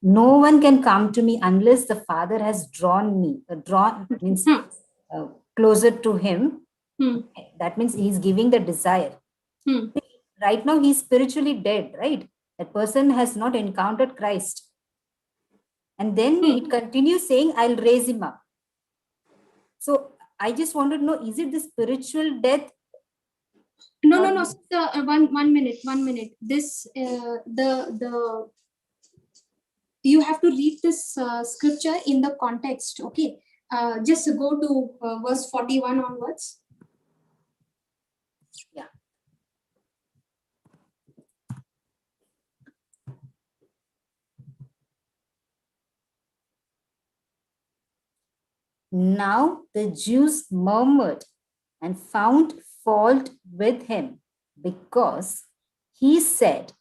no one can come to me unless the Father has drawn me. Drawn means closer to him. That means he's giving the desire. Right now, he's spiritually dead, right? That person has not encountered Christ. And then it continues saying, I'll raise him up. So I just want to know, is it the spiritual death? No. Sister, one minute. This the you have to read this scripture in the context. Okay, just go to verse 41 onwards. Yeah. Now the Jews murmured and found fault with him because he said,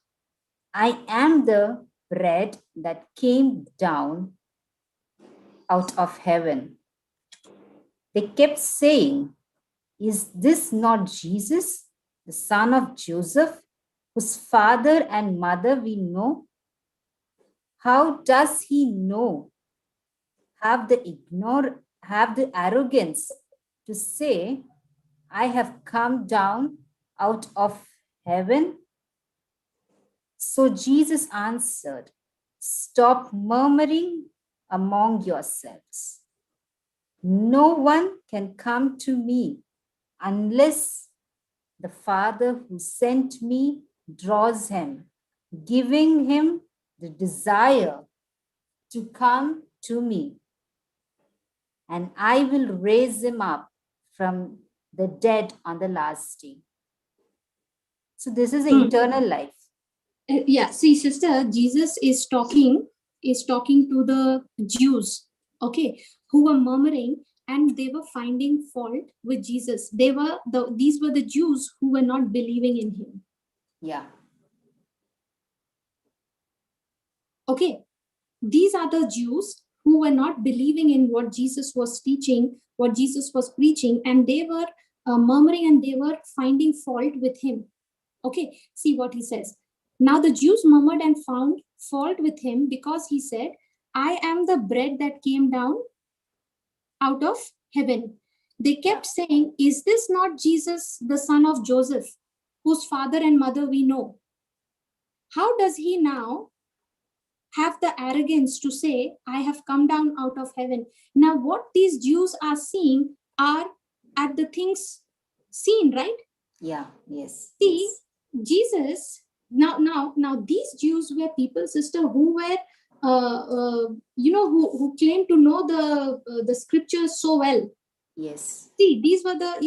I am the bread that came down out of heaven. They kept saying, is this not Jesus, the son of Joseph, whose father and mother we know? How does he know? Have the arrogance to say, I have come down out of heaven? So Jesus answered, stop murmuring among yourselves. No one can come to me unless the Father who sent me draws him, giving him the desire to come to me. And I will raise him up from the dead on the last day. So this is the eternal life. Yeah, see, sister, Jesus is talking to the Jews, okay, who were murmuring, and they were finding fault with Jesus. These were the Jews who were not believing in him. Yeah. Okay, these are the Jews who were not believing in what Jesus was teaching, what Jesus was preaching, and they were murmuring and they were finding fault with him. Okay, see what he says. Now the Jews murmured and found fault with him because he said, I am the bread that came down out of heaven. They kept saying, is this not Jesus, the son of Joseph, whose father and mother we know? How does he now have the arrogance to say, I have come down out of heaven? Now, what these Jews are seeing are at the things seen, right? Yeah, yes. See, yes. Jesus, now these Jews were people, sister, who were who claimed to know the scriptures so well. Yes. See, these were the,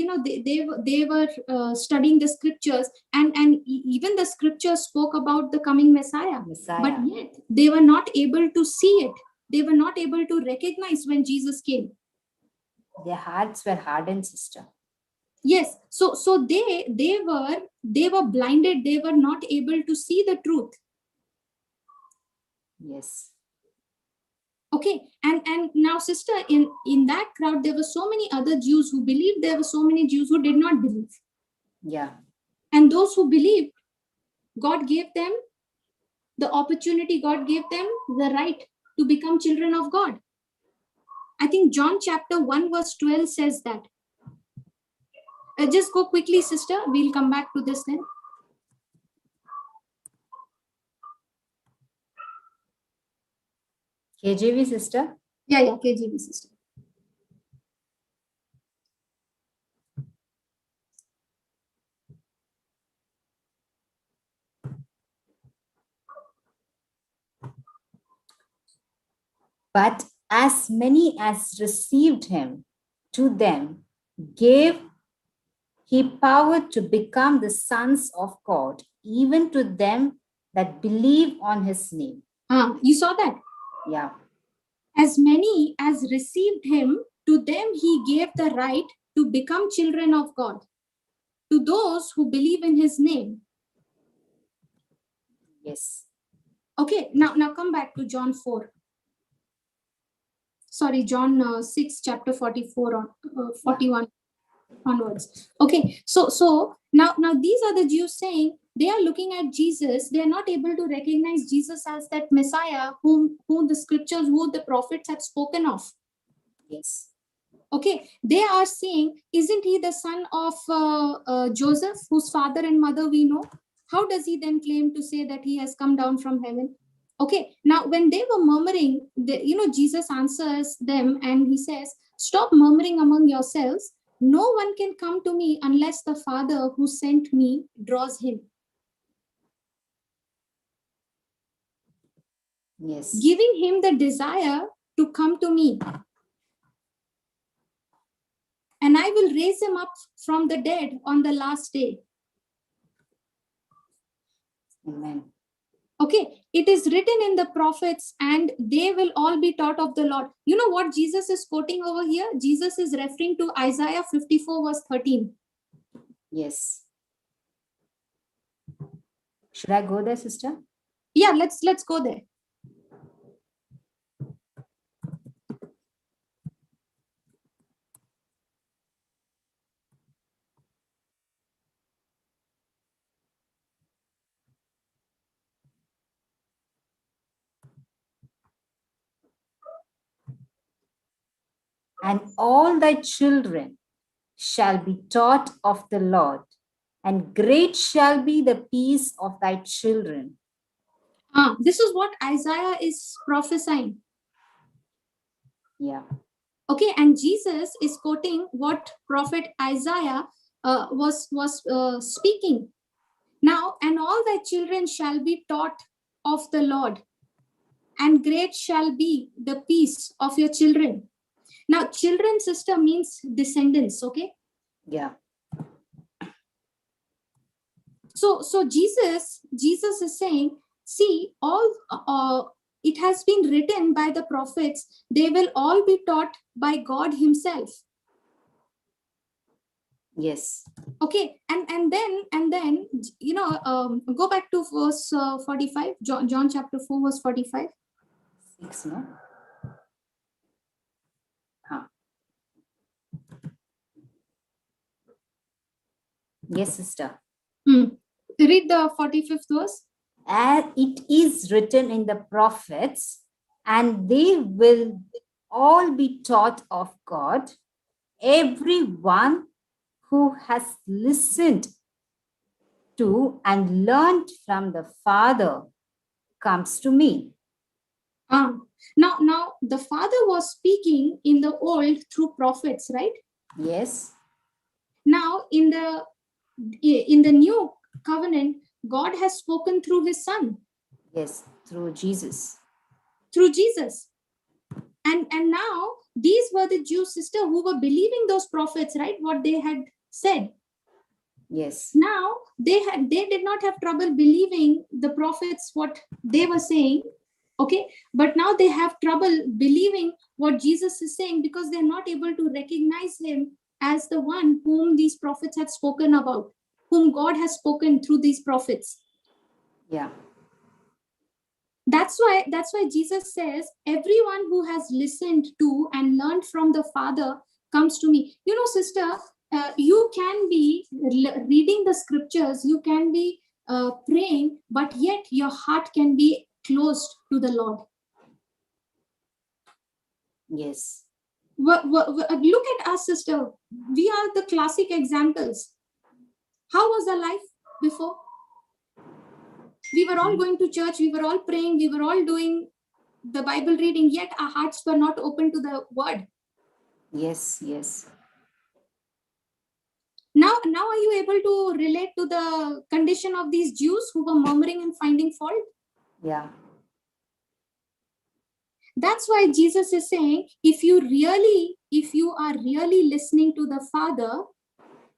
they were studying the scriptures, and even the scriptures spoke about the coming Messiah. But yet they were not able to see it. They were not able to recognize when Jesus came. Their hearts were hardened, sister. Yes, so they were blinded. They were not able to see the truth. Yes. Okay, and now, sister, in that crowd there were so many other Jews who believed. There were so many Jews who did not believe. Yeah. And those who believed, God gave them the opportunity. God gave them the right to become children of God. I think John chapter 1 verse 12 says that. Just go quickly, sister. We'll come back to this then. KJV, sister? Yeah, KJV, sister. But as many as received him, to them gave he power to become the sons of God, even to them that believe on his name. You saw that? Yeah. As many as received him, to them he gave the right to become children of God, to those who believe in his name. Yes. Okay, now come back to John 4. Sorry, John 6, chapter 44 or 41 onwards. Okay, so now these are the Jews saying, they are looking at Jesus. They are not able to recognize Jesus as that Messiah whom the scriptures, who the prophets had spoken of. Yes. Okay, they are saying, isn't he the son of Joseph, whose father and mother we know? How does he then claim to say that he has come down from heaven? Okay, now when they were murmuring, Jesus answers them and he says, stop murmuring among yourselves. No one can come to me unless the Father who sent me draws him. Yes. Giving him the desire to come to me. And I will raise him up from the dead on the last day. Amen. Okay, it is written in the prophets, and they will all be taught of the Lord. You know what Jesus is quoting over here? Jesus is referring to Isaiah 54 verse 13. Yes. Should I go there, sister? Yeah, let's go there. And all thy children shall be taught of the Lord, and great shall be the peace of thy children. This is what Isaiah is prophesying. Yeah. Okay, and Jesus is quoting what prophet Isaiah was speaking. Now, and all thy children shall be taught of the Lord, and great shall be the peace of your children. Now, children, sister, means descendants, okay? Yeah. So Jesus is saying, see, all it has been written by the prophets, they will all be taught by God himself. Yes. Okay, and then go back to verse 45, John chapter 4 verse 45. 6, no? Yes, sister. Read the 45th verse. as it is written in the prophets, and they will all be taught of God. Everyone who has listened to and learned from the Father comes to me. Now the Father was speaking in the old through prophets, right? Yes. Now in the new covenant, God has spoken through his Son. Yes, through Jesus. Through Jesus. And now these were the Jews, sister, who were believing those prophets, right? What they had said. Yes. Now they did not have trouble believing the prophets, what they were saying. Okay, but now they have trouble believing what Jesus is saying because they're not able to recognize him as the one whom these prophets had spoken about, whom God has spoken through these prophets. Yeah. That's why Jesus says, everyone who has listened to and learned from the Father comes to me. You know, sister, you can be reading the scriptures, you can be praying, but yet your heart can be closed to the Lord. Yes. Look at us, sister. We are the classic examples. How was our life before? We were all going to church, we were all praying, we were all doing the Bible reading, yet our hearts were not open to the word. Yes, yes. Now are you able to relate to the condition of these Jews who were murmuring and finding fault? Yeah. That's why Jesus is saying, if you are really listening to the Father,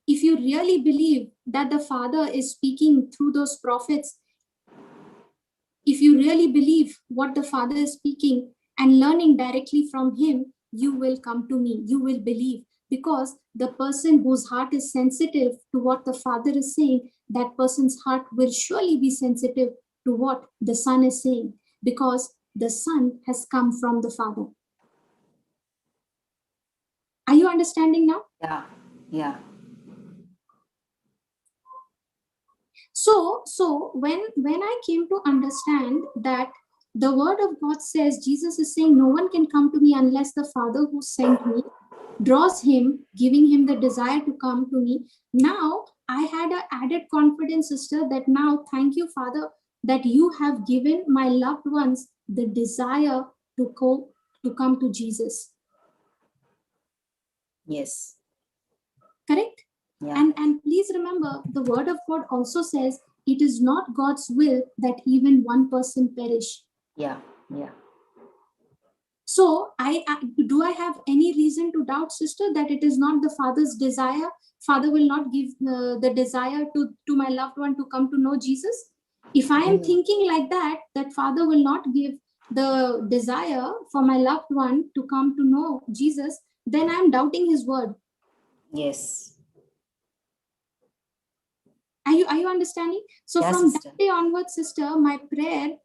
if you really believe that the Father is speaking through those prophets, if you really believe what the Father is speaking and learning directly from him, you will come to me, you will believe. Because the person whose heart is sensitive to what the Father is saying, that person's heart will surely be sensitive to what the Son is saying, because the Son has come from the Father. Are you understanding now? Yeah. Yeah. So when I came to understand that the word of God says, Jesus is saying, no one can come to me unless the Father who sent me draws him, giving him the desire to come to me. Now I had an added confidence, sister, that now, thank you, Father, that you have given my loved ones the desire to come to Jesus. Yes. Correct? Yeah. And please remember, the word of God also says, it is not God's will that even one person perish. Yeah. Yeah. So do I have any reason to doubt, sister, that it is not the Father's desire? Father will not give the desire to my loved one to come to know Jesus? If I am thinking like that Father will not give the desire for my loved one to come to know Jesus, then I am doubting his word. Yes. Are you understanding? So Yeah, from sister. that day onwards, sister, my prayer,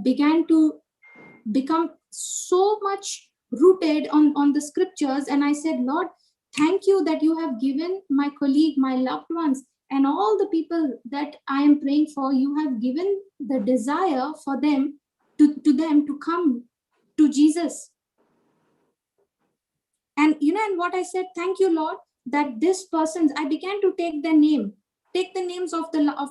began to become so much rooted on the scriptures. And I said, Lord, thank you that you have given my colleague, my loved ones, and all the people that I am praying for, you have given the desire for them to come to Jesus. And and what I said, thank you, Lord, that this person's, I began to take the names of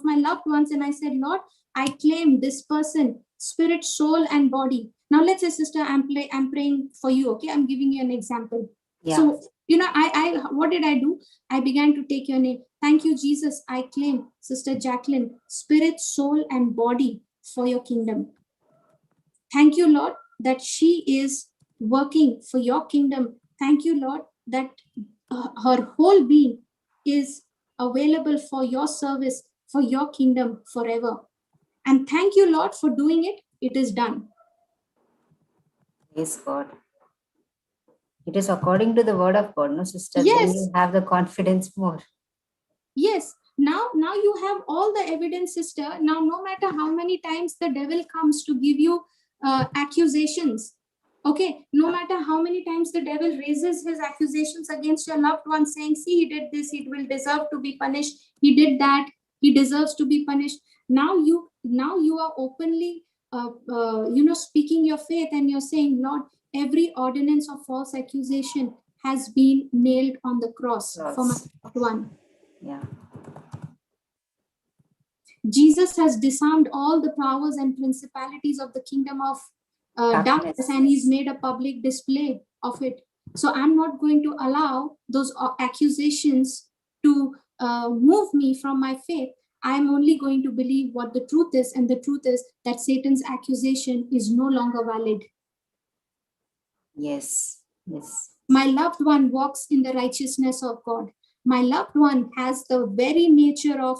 my loved ones, and I said, Lord, I claim this person, spirit, soul, and body. Now let's say, sister, I'm praying for you. Okay, I'm giving you an example. Yeah. So I what did I do? I began to take your name. Thank you, Jesus. I claim Sister Jacqueline, spirit, soul, and body for your kingdom. Thank you, Lord, that she is working for your kingdom. Thank you, Lord, that her whole being is available for your service, for your kingdom forever. And thank you, Lord, for doing it. It is done. Yes, God. It is according to the word of God, no, sister? Yes. Then you have the confidence more. Yes. Now you have all the evidence, sister. Now, no matter how many times the devil comes to give you accusations, okay, no matter how many times the devil raises his accusations against your loved one, saying, see, he did this, he will deserve to be punished, he did that, He deserves to be punished. Now you are openly speaking your faith, and you're saying, Lord, every ordinance of false accusation has been nailed on the cross for my loved one. Yeah. Jesus has disarmed all the powers and principalities of the kingdom of darkness, and he's made a public display of it. So I'm not going to allow those accusations to move me from my faith. I'm only going to believe what the truth is, and the truth is that Satan's accusation is no longer valid. Yes. Yes. My loved one walks in the righteousness of God. My loved one has the very nature of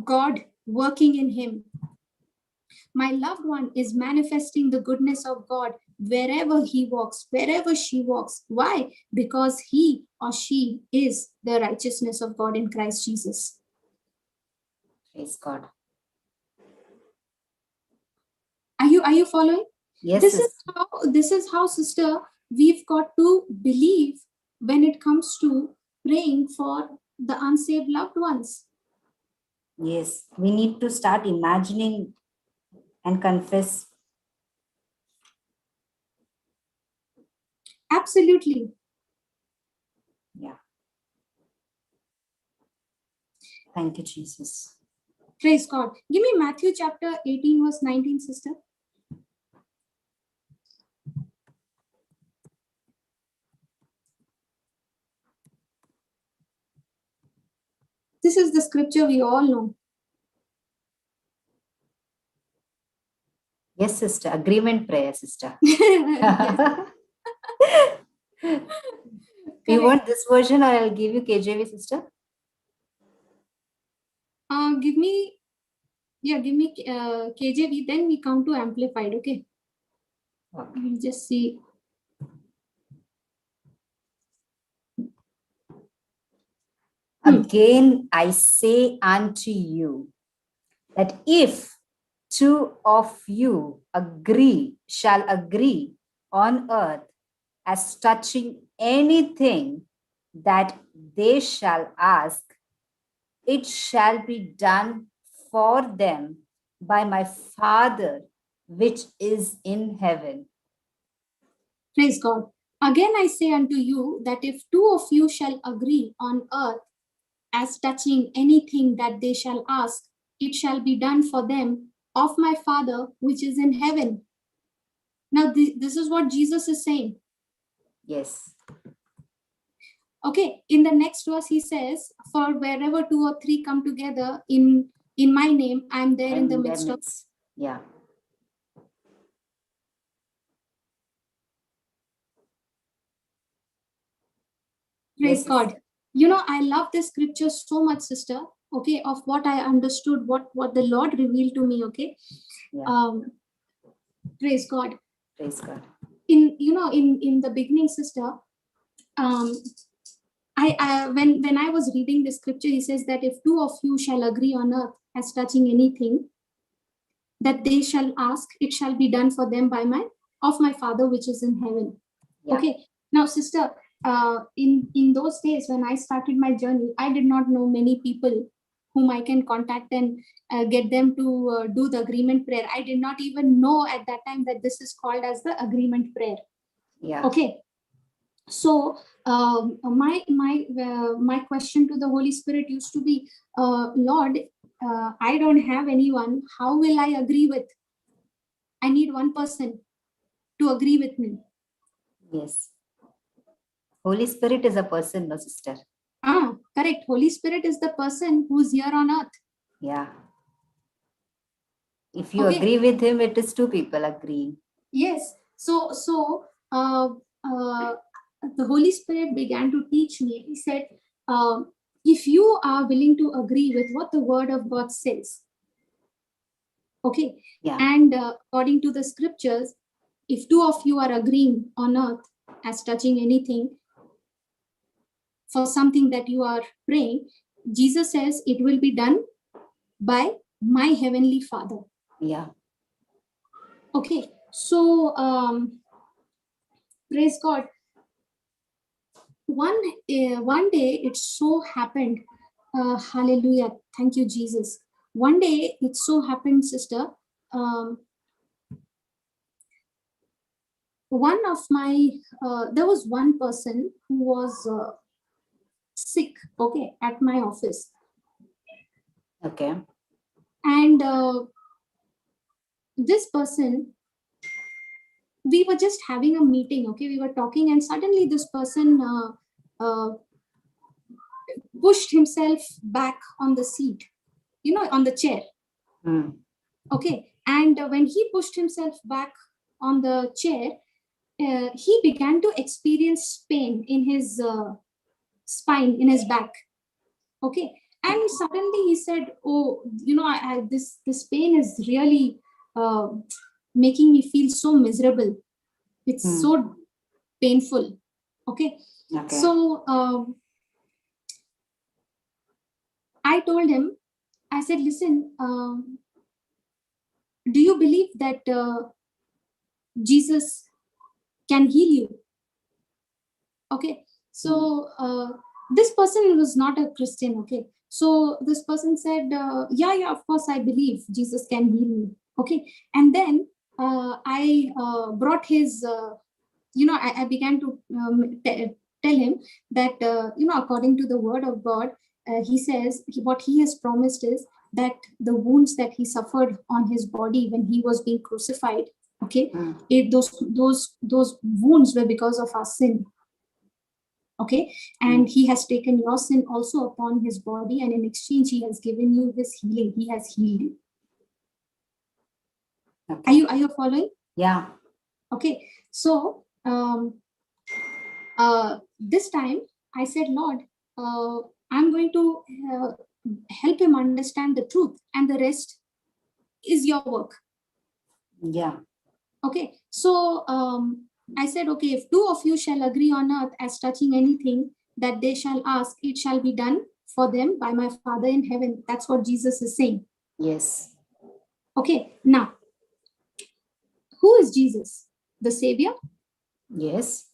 God working in him. My loved one is manifesting the goodness of God wherever he walks, wherever she walks. Why? Because he or she is the righteousness of God in Christ Jesus. Praise God. Are you following? Yes. This is how, sister, we've got to believe when it comes to praying for the unsaved loved ones. Yes, we need to start imagining and confess. Absolutely. Yeah. Thank you, Jesus. Praise God. Give me Matthew chapter 18, verse 19, sister. This is the scripture we all know. Yes, sister. Agreement prayer, sister. Yes. You want this version, or I'll give you KJV, sister? Give me KJV, then we come to Amplified, okay? We'll just see. Again, I say unto you that if two of you shall agree on earth as touching anything that they shall ask, it shall be done for them by my Father which is in heaven. Praise God. Again, I say unto you that if two of you shall agree on earth as touching anything that they shall ask, it shall be done for them of my Father which is in heaven. Now, this is what Jesus is saying. Yes. Okay, in the next verse, he says, for wherever two or three come together in my name, I'm there in the midst of. Yeah. Praise God. You know, I love this scripture so much, sister. Okay, of what I understood, what the Lord revealed to me. Okay. Yeah. Praise God. Praise God. In the beginning, sister, when I was reading the scripture, he says that if two of you shall agree on earth as touching anything that they shall ask, it shall be done for them by my Father which is in heaven. Yeah. Okay. Now, sister, in those days when I started my journey, I did not know many people whom I can contact and get them to do the agreement prayer. I did not even know at that time that this is called as the agreement prayer. Yeah. Okay. So my question to the Holy Spirit used to be, Lord, I don't have anyone. How will I agree with? I need one person to agree with me. Yes. Holy Spirit is a person, no, sister? Correct. Holy Spirit is the person who's here on earth. Yeah. If you agree with him, it is two people agreeing. Yes. So the Holy Spirit began to teach me. He said, if you are willing to agree with what the Word of God says, okay, yeah, and according to the scriptures, if two of you are agreeing on earth as touching anything for something that you are praying, Jesus says it will be done by my heavenly Father. Yeah. Okay, so praise God. One day it so happened Hallelujah. Thank you, Jesus. One day, it so happened, sister, one of my, there was one person who was sick, okay, at my office. Okay. And this person, we were just having a meeting, okay, we were talking, and suddenly this person pushed himself back on the seat, on the chair. Okay, and when he pushed himself back on the chair, he began to experience pain in his spine, in his back. Okay, and suddenly he said, oh, this pain is really making me feel so miserable. It's so painful. Okay. So I told him, I said, listen, do you believe that Jesus can heal you? Okay. So this person was not a Christian. Okay. So this person said, yeah, of course, I believe Jesus can heal me. Okay. And then I brought his, I began to tell him that, according to the word of God, he says what he has promised is that the wounds that he suffered on his body when he was being crucified, okay, those wounds were because of our sin. Okay, and he has taken your sin also upon his body, and in exchange he has given you his healing. He has healed you. Okay. Are you following? Yeah. Okay, so this time I said, Lord, I'm going to help him understand the truth, and the rest is your work. Yeah. Okay, so I said, okay, if two of you shall agree on earth as touching anything that they shall ask, it shall be done for them by my Father in heaven. That's what Jesus is saying. Yes. Okay, now, who is Jesus? The Savior? Yes.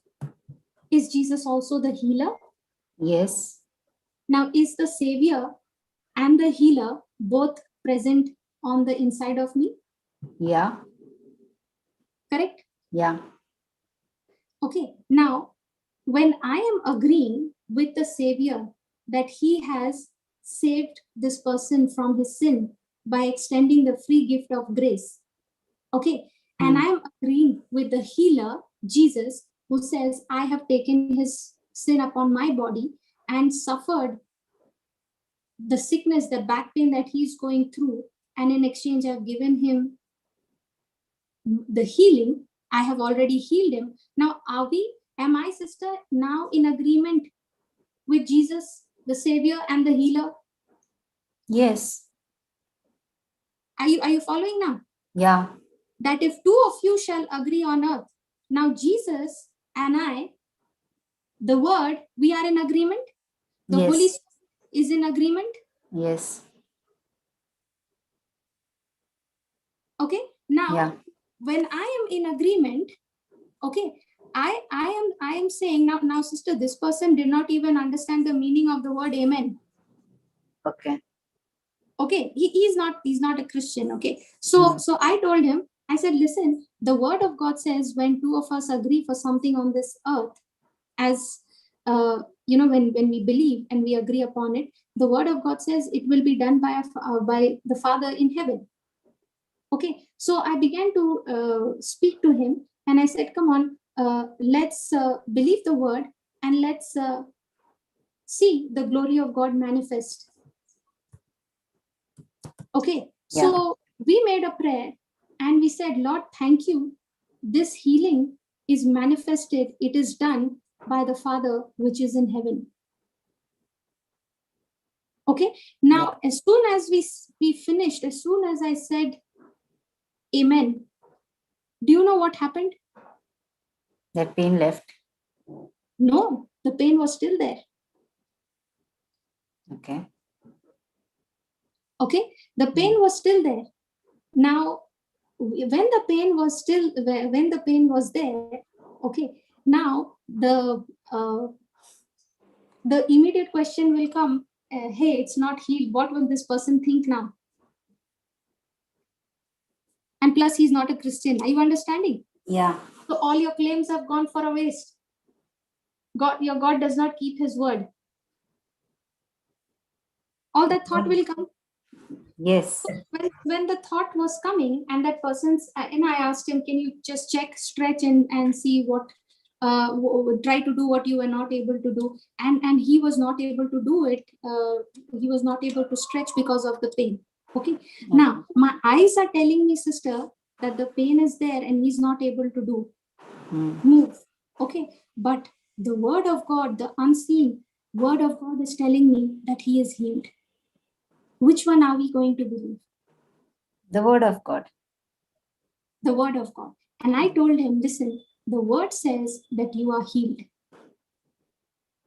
Is Jesus also the healer? Yes. Now, is the Savior and the healer both present on the inside of me? Yeah. Correct? Yeah. Okay, now, when I am agreeing with the Savior that he has saved this person from his sin by extending the free gift of grace, okay, and I am agreeing with the healer, Jesus, who says, I have taken his sin upon my body and suffered the sickness, the back pain that he's going through, and in exchange, I've given him the healing. I have already healed him. Now, am I, sister, now in agreement with Jesus, the Savior and the healer? Yes. Are you following now? Yeah. That if two of you shall agree on earth, now Jesus and I, the word, we are in agreement. The Yes. Holy Spirit is in agreement. Yes. Okay. Now, Yeah. when I am in agreement, okay, I am saying now, sister, this person did not even understand the meaning of the word amen. Okay. Okay, he's not a Christian. Okay, so I told him, I said, listen, the word of God says when two of us agree for something on this earth, as when we believe and we agree upon it, the word of God says it will be done by the Father in heaven. Okay, so I began to speak to him, and I said, come on, let's believe the word, and let's see the glory of God manifest. Okay, so we made a prayer and we said, Lord, thank you. This healing is manifested. It is done by the Father which is in heaven. Okay, now as soon as we finished, as soon as I said amen, do you know what happened? That pain left. No, the pain was still there. Okay. Okay, the pain was still there. Now, when the pain was there, okay, now the immediate question will come, hey, it's not healed. What will this person think now? And plus, he's not a Christian. Are you understanding? Yeah. So all your claims have gone for a waste. Your God does not keep his word. All that thought will come. Yes. So when the thought was coming, and that person's, and I asked him, can you just check, stretch, and see what, try to do what you were not able to do. And he was not able to do it. He was not able to stretch because of the pain. Okay. Now, my eyes are telling me, sister, that the pain is there and he's not able to do move. Okay. But the word of God, the unseen word of God is telling me that he is healed. Which one are we going to believe? The word of God. The word of God. And I told him, listen, the word says that you are healed.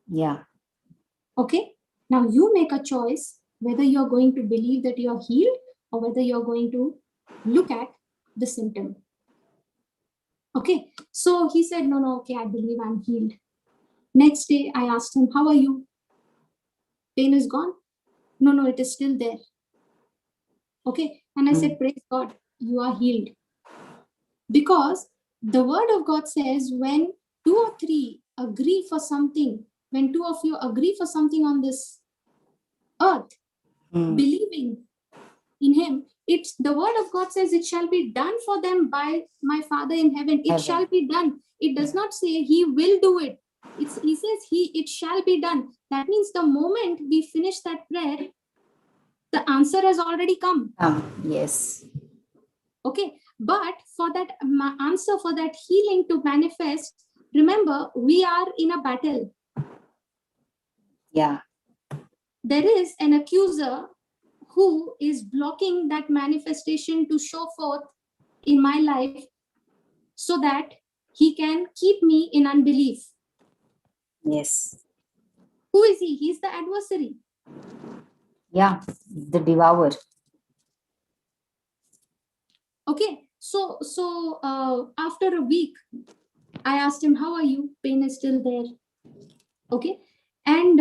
Yeah. Okay. Now you make a choice whether you're going to believe that you're healed or whether you're going to look at the symptom. Okay. So he said, no, okay, I believe I'm healed. Next day, I asked him, how are you? Pain is gone? No, it is still there. Okay. And I said, praise God, you are healed. Because the word of God says, when 2 or 3 agree for something, when 2 of you agree for something on this earth, believing in him, it's the word of God says it shall be done for them by my Father in heaven. It shall be done. It does not say he will do it. He says it shall be done. That means the moment we finish that prayer, the answer has already come. Yes. Okay. But for that answer, for that healing to manifest, remember, we are in a battle. Yeah. There is an accuser who is blocking that manifestation to show forth in my life so that he can keep me in unbelief. Yes. Who is he? He's the adversary. Yeah. The devourer. Okay. So after a week, I asked him, how are you? Pain is still there. Okay. And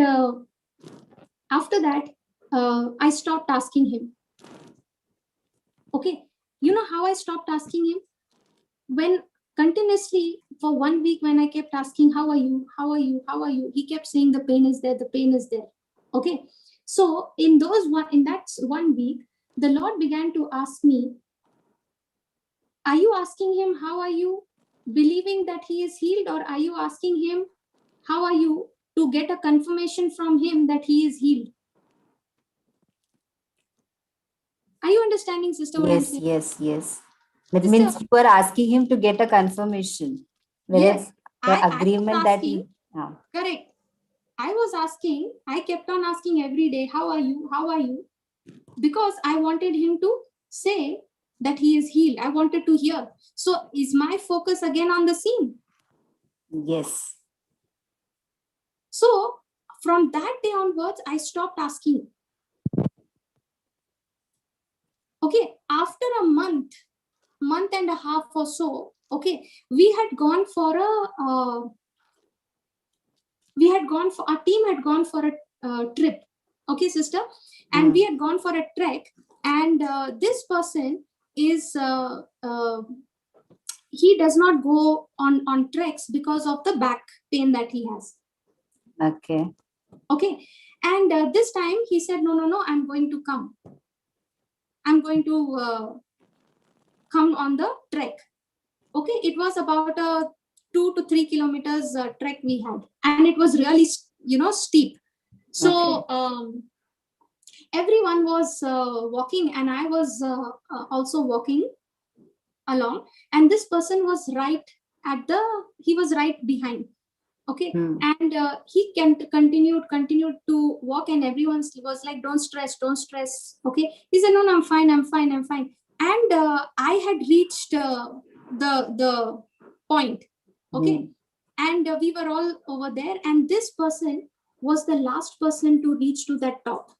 after that, I stopped asking him. Okay. You know how I stopped asking him? When continuously for 1 week, when I kept asking, how are you? How are you? How are you? He kept saying the pain is there. The pain is there. Okay. So in that 1 week, the Lord began to ask me, are you asking him, how are you? Believing that he is healed, or are you asking him, how are you? To get a confirmation from him that he is healed. Are you understanding, sister? What I'm saying? Yes. That Sister, means you are asking him to get a confirmation. Yes, The agreement that he. Correct. I was asking, I kept on asking every day, how are you? How are you? Because I wanted him to say that he is healed. I wanted to hear. So is my focus again on the scene? Yes. So from that day onwards, I stopped asking. Okay, after a month and a half or so, okay, we had gone for our team had gone for a trip. Okay, sister, and we had gone for a trek, and this person is he does not go on treks because of the back pain that he has. Okay. And this time he said, no, I'm going to come come on the trek. Okay, it was about a 2 to 3 kilometers trek we had, and it was really steep. So everyone was walking, and I was also walking along, and this person was right behind. Okay. And he continued to walk, and everyone was like, don't stress. Okay, he said, no, I'm fine. And I had reached the point. Okay. And we were all over there, and this person was the last person to reach to that top.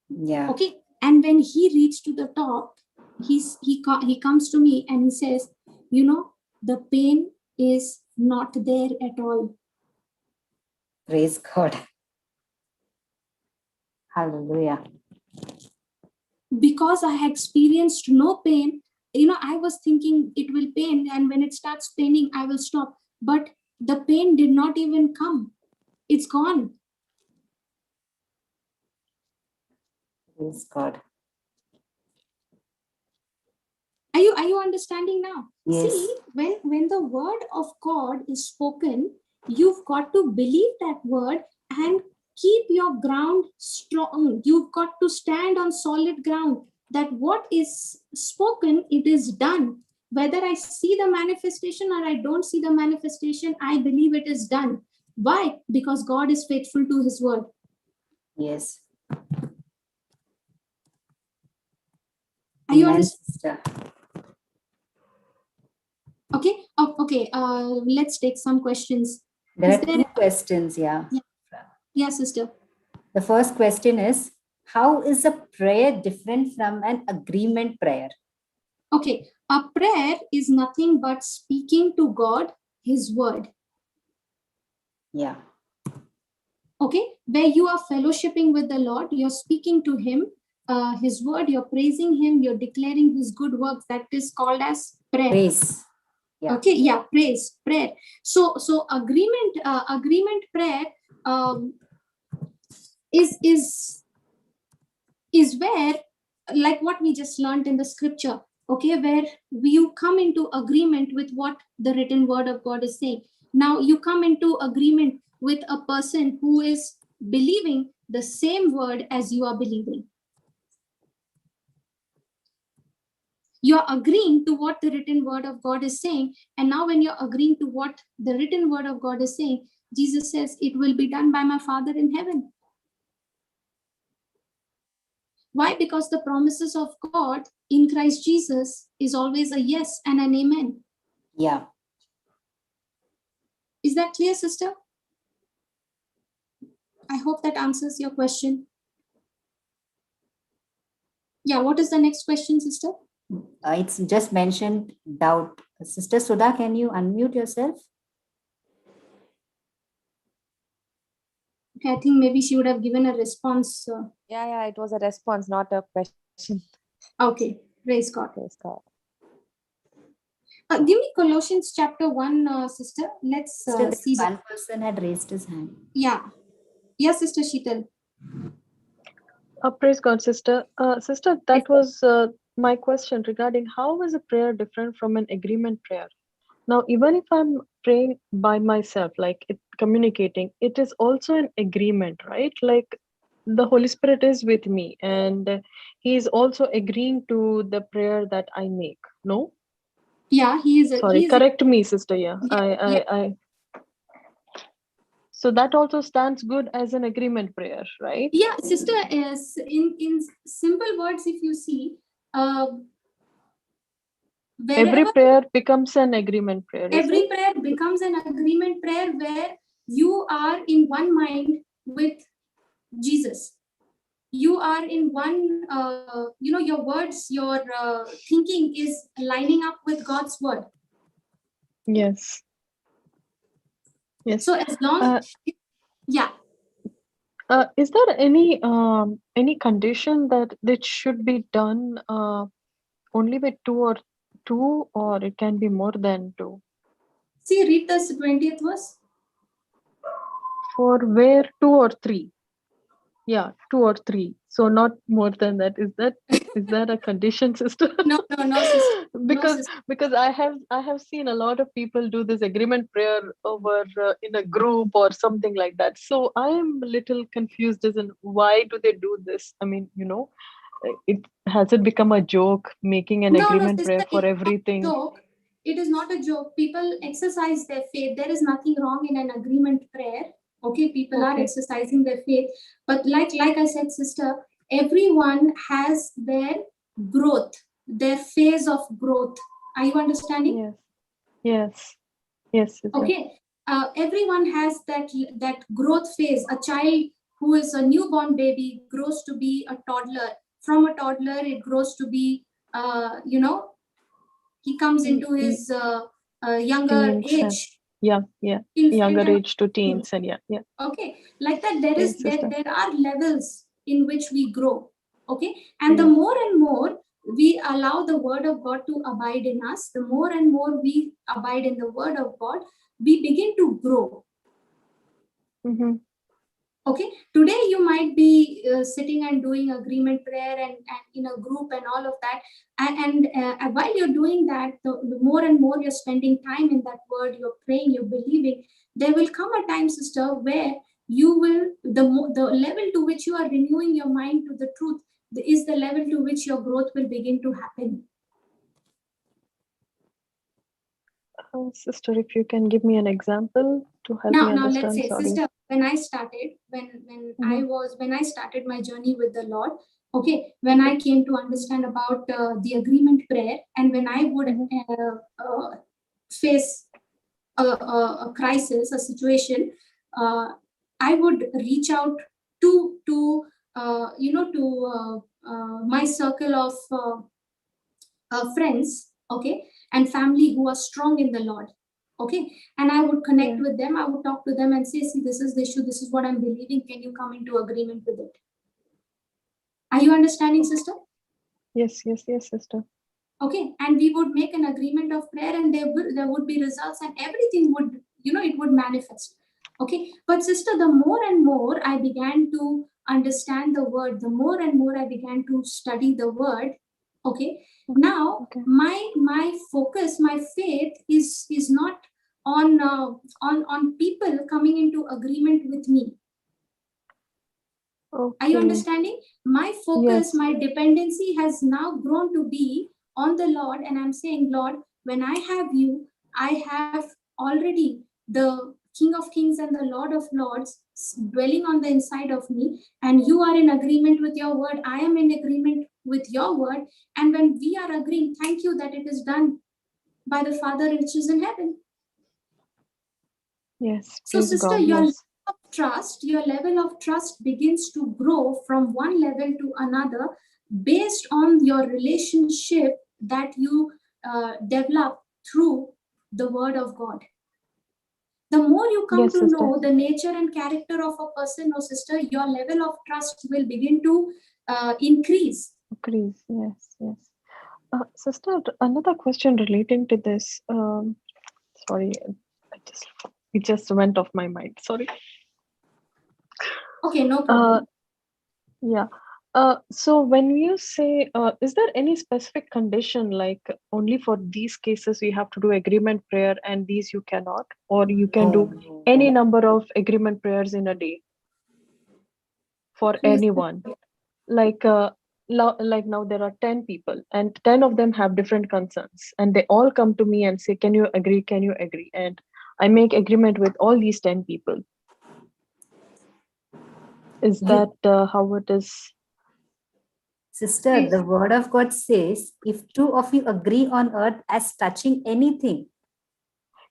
Yeah. Okay. And when he reached to the top, he comes to me and he says, the pain is not there at all. Praise God. Hallelujah. Because I had experienced no pain, I was thinking it will pain, and when it starts paining, I will stop. But the pain did not even come. It's gone. Praise God. Are you understanding now? Yes. See, when the word of God is spoken, you've got to believe that word and keep your ground strong. You've got to stand on solid ground, that what is spoken, it is done. Whether I see the manifestation or I don't see the manifestation, I believe it is done. Why? Because God is faithful to his word. Yes. Are you Amen, understanding? sister. Okay. Okay. Let's take some questions. There Is are there- two questions, yeah. Yeah, sister. The first question is, how is a prayer different from an agreement prayer? Okay, a prayer is nothing but speaking to God, his word. Yeah. Okay, where you are fellowshipping with the Lord, you're speaking to him, his word, you're praising him, you're declaring his good works. That is called as prayer. Praise. Yeah. Okay, yeah, praise, prayer. So agreement prayer is where, like what we just learned in the scripture, okay, where you come into agreement with what the written word of God is saying. Now you come into agreement with a person who is believing the same word as you are believing. You're agreeing to what the written word of God is saying. And now when you're agreeing to what the written word of God is saying, Jesus says, it will be done by my Father in heaven. Why? Because the promises of God in Christ Jesus is always a yes and an amen. Yeah. Is that clear, sister? I hope that answers your question. Yeah, what is the next question, sister? It's just mentioned doubt. Sister Sudha, can you unmute yourself? Okay, I think maybe she would have given a response. Yeah, it was a response, not a question. Okay, praise God. Praise God. Give me Colossians chapter 1, sister. Let's Sister, see. one person had raised his hand. Yeah. Yes, Sister Sheetal. Praise God, sister. Sister, that was my question regarding how is a prayer different from an agreement prayer? Now, even if I'm praying by myself, like communicating, it is also an agreement, right? Like the Holy Spirit is with me and He is also agreeing to the prayer that I make. No? Yeah, he is. Sorry, correct me, sister. Yeah, Yeah. So that also stands good as an agreement prayer, right? Yeah, sister, is in simple words, if you see, Every prayer becomes an agreement prayer. Every prayer becomes an agreement prayer where you are in one mind with Jesus. You are in one, your words, your thinking is lining up with God's word. Yes. Yes. So as long, yeah. Is there any condition that should be done only with two, or it can be more than two? See, read the 20th verse. For where two or three? Yeah, two or three. So not more than that. Is that a condition, sister? No, sister. Because I have seen a lot of people do this agreement prayer over in a group or something like that. So I am a little confused as in why do they do this? I mean, has it become a joke making an agreement sister, prayer for everything? It is not a joke. People exercise their faith. There is nothing wrong in an agreement prayer. Okay, people are exercising their faith. But like I said, sister, everyone has their growth, their phase of growth. Are you understanding? Yes. Sister. Okay. Everyone has that growth phase. A child who is a newborn baby grows to be a toddler. From a toddler, it grows to be, he comes into his younger age. Younger age to teens and yeah. Okay, like that there are levels in which we grow. Okay, and the more and more we allow the word of God to abide in us, the more and more we abide in the word of God, we begin to grow. Mhm. Okay, today you might be sitting and doing agreement prayer and in a group and all of that, and while you're doing that, the more and more you're spending time in that word, you're praying, you're believing, there will come a time, sister, where you will, the level to which you are renewing your mind to the truth is the level to which your growth will begin to happen. Sister, if you can give me an example to help me Now let's understand. say, Sorry. sister, when I started, when I started my journey with the Lord, okay, when I came to understand about the agreement prayer, and when I would face a crisis, a situation, I would reach out to my circle of friends, okay, and family who are strong in the Lord, okay, and I would connect with them. I would talk to them and say, see, this is the issue, this is what I'm believing, can you come into agreement with it? Are you understanding, sister? Yes, sister. Okay, and we would make an agreement of prayer, and there would be results, and everything would, it would manifest. Okay, but sister, the more and more I began to understand the word, the more and more I began to study the word. Okay, now my focus, my faith is not on people coming into agreement with me. Okay. Are you understanding? My focus, Yes. my dependency has now grown to be on the Lord, and I'm saying, Lord, when I have you, I have already the King of Kings and the Lord of Lords dwelling on the inside of me, and you are in agreement with your word. I am in agreement with your word, and when we are agreeing, thank you that it is done by the Father which is in heaven. Yes. So, sister, God, your yes. your level of trust begins to grow from one level to another based on your relationship that you develop through the word of God. The more you come to know the nature and character of a person or sister, your level of trust will begin to increase. Increase, yes. Sister, another question relating to this. Sorry, it just went off my mind. Sorry. Okay, no problem. Yeah. So when you say, is there any specific condition, like only for these cases we have to do agreement prayer and these you cannot, or you can do any number of agreement prayers in a day for anyone? Like now there are 10 people and 10 of them have different concerns, and they all come to me and say, can you agree? Can you agree? And I make agreement with all these 10 people. Is that how it is? Sister, the word of God says, if two of you agree on earth as touching anything.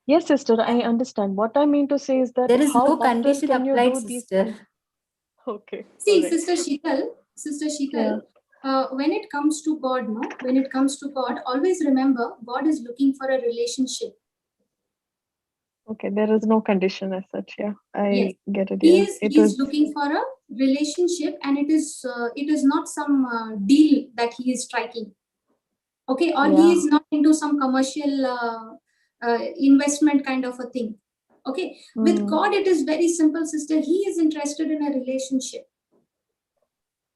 Yes, sister, I understand. What I mean to say is that there is how no often condition can you applied, do these sister. things? Okay. See, Right. Sister Shikal, when it comes to God, when it comes to God, always remember God is looking for a relationship. Okay, there is no condition as such. Yeah, I get it. He Yeah, is looking for a relationship, and it is not some deal that he is striking. Okay, or he is not into some commercial investment kind of a thing. Okay, with God it is very simple, sister. He is interested in a relationship,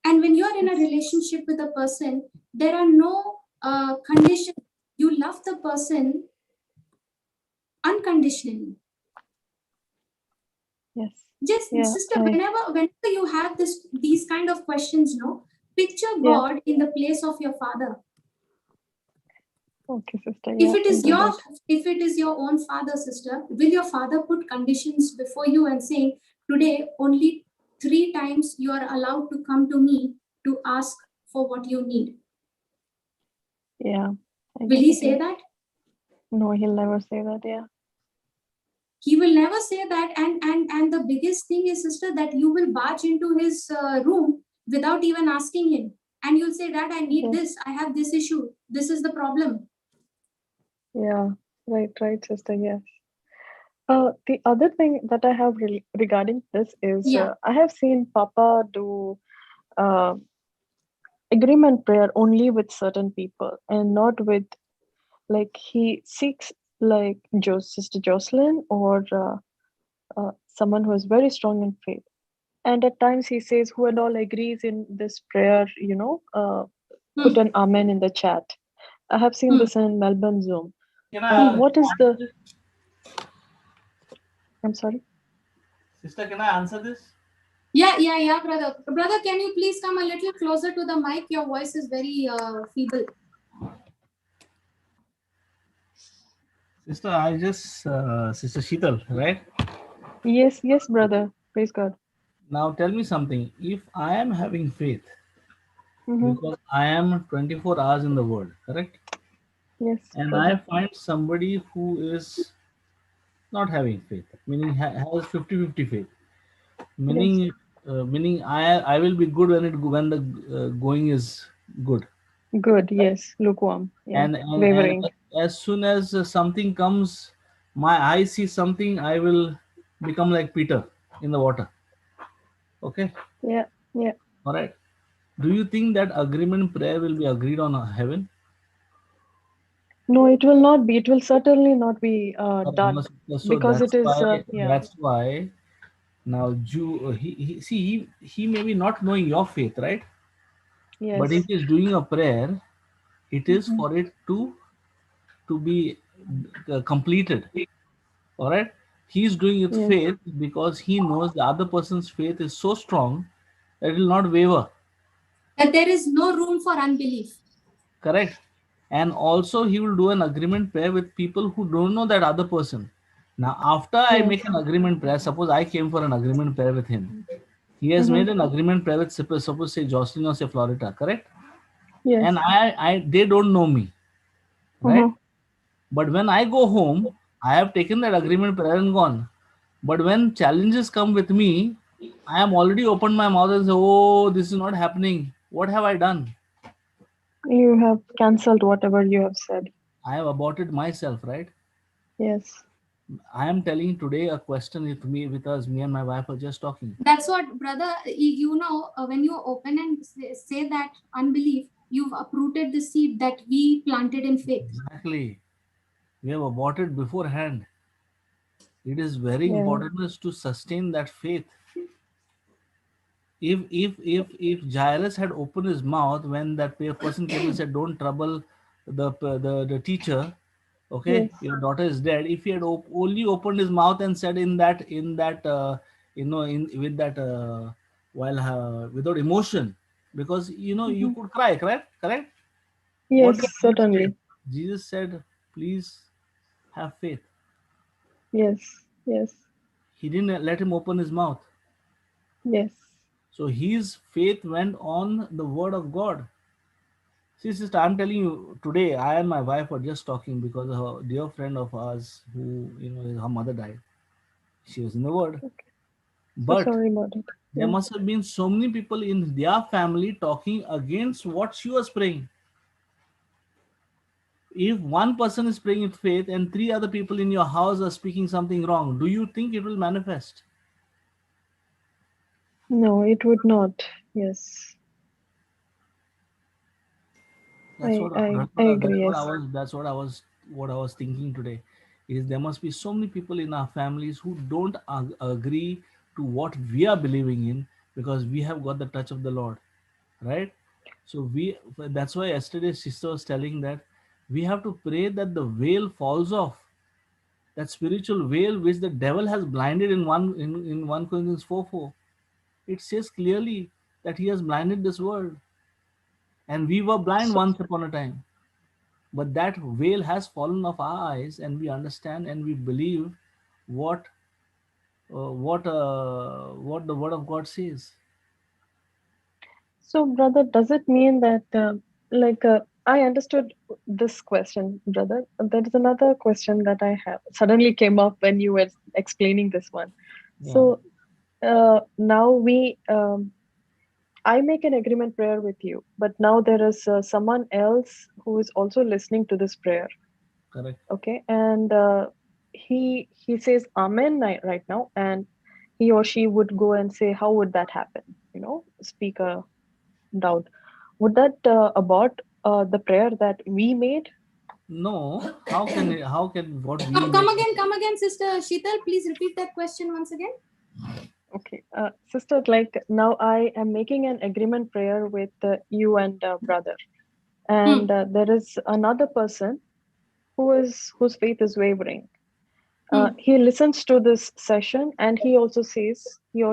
and when you are in a relationship with a person, there are no conditions. You love the person unconditionally. Yes. Just sister, whenever you have these kind of questions, picture God in the place of your father. Okay, sister. If it is your own father, sister, will your father put conditions before you and saying, today only 3 times you are allowed to come to me to ask for what you need? Yeah. Will he say that? No, he'll never say that. Yeah. He will never say that, and the biggest thing is, sister, that you will barge into his room without even asking him, and you'll say, Dad, I need this, I have this issue, this is the problem. Yeah, right, sister. Yes. The other thing that I have regarding this is I have seen Papa do agreement prayer only with certain people and not with, like, he seeks like Sister Jocelyn or someone who is very strong in faith. And at times he says, who and all agrees in this prayer, put an amen in the chat. I have seen this in Melbourne Zoom. Can I, What is the, I'm sorry? sister, can I answer this? Yeah, brother. Brother, can you please come a little closer to the mic? Your voice is very feeble. Sister, I just, Sister Sheetal, right? Yes, brother. Praise God. Now tell me something. If I am having faith, Mm-hmm. because I am 24 hours in the Word, correct? Yes, And brother. I find somebody who is not having faith, meaning has 50-50 faith, meaning meaning I will be good when the going is good, Good, yes. Lukewarm. Yeah. and Wavering. as soon as something comes, my eye sees something, I will become like Peter in the water. Okay, Yeah. all right. Do you think that agreement prayer will be agreed on heaven? No, it will not be. It will certainly not be done So because it is, yeah. that's why now he may be not knowing your faith, right? But if Yes. he is doing a prayer, it is Mhm. for it to be completed. All right. He's doing it Yes. faith because he knows the other person's faith is so strong that it will not waver. That there is no room for unbelief. Correct. And also he will do an agreement prayer with people who don't know that other person. Now, after I Yes. make an agreement prayer, suppose I came for an agreement prayer with him. He has Mm-hmm. made an agreement prayer with suppose say Jocelyn or say Florida, correct? Yes. And I they don't know me, right? Mm-hmm. But when I go home, I have taken that agreement prayer and gone. But when challenges come with me, I am already opened my mouth and say, oh, this is not happening. What have I done? You have cancelled whatever you have said. I have aborted myself, right? Yes. I am telling today a question with us, me and my wife are just talking. That's what, brother, when you open and say that unbelief, you've uprooted the seed that we planted in faith. Exactly. We have aborted beforehand. It is very Yeah. important is to sustain that faith. If Jairus had opened his mouth when that person came and said, "Don't trouble the teacher," okay, Yes. your daughter is dead. If he had only opened his mouth and said in that in with that while without emotion, because you Mm-hmm. could cry, correct. What Yes, did Jesus say? certainly. Jesus said, "Please have faith." Yes. Yes. He didn't let him open his mouth. Yes. So his faith went on the word of God. See, sister, I'm telling you, today I and my wife were just talking because a dear friend of ours who, her mother died. She was in the word. Okay. So But sorry about it. there Yeah. must have been so many people in their family talking against what she was praying. If one person is praying with faith and three other people in your house are speaking something wrong, do you think it will manifest? No, it would not. Yes. That's what I agree. Yes. what I was thinking today is there must be so many people in our families who don't agree to what we are believing in because we have got the touch of the Lord, right? So that's why yesterday sister was telling that we have to pray that the veil falls off, that spiritual veil which the devil has blinded in 1 Corinthians 4:4. It says clearly that he has blinded this world, and we were blind So, once upon a time. But that veil has fallen off our eyes, and we understand and we believe what what the word of God says. so, brother, does it mean that, I understood this question, brother? There is another question that I have suddenly came up when you were explaining this one. Yeah, So, now I make an agreement prayer with you, but now there is someone else who is also listening to this prayer. correct. Okay, and he says Amen right now, and he or she would go and say, how would that happen? Speak a doubt. Would that abort the prayer that we made? No, how can what we Come again, Sister Sheetal. Please repeat that question once again. Okay, sister, like now I am making an agreement prayer with you and brother, and there is another person whose faith is wavering. He listens to this session and he or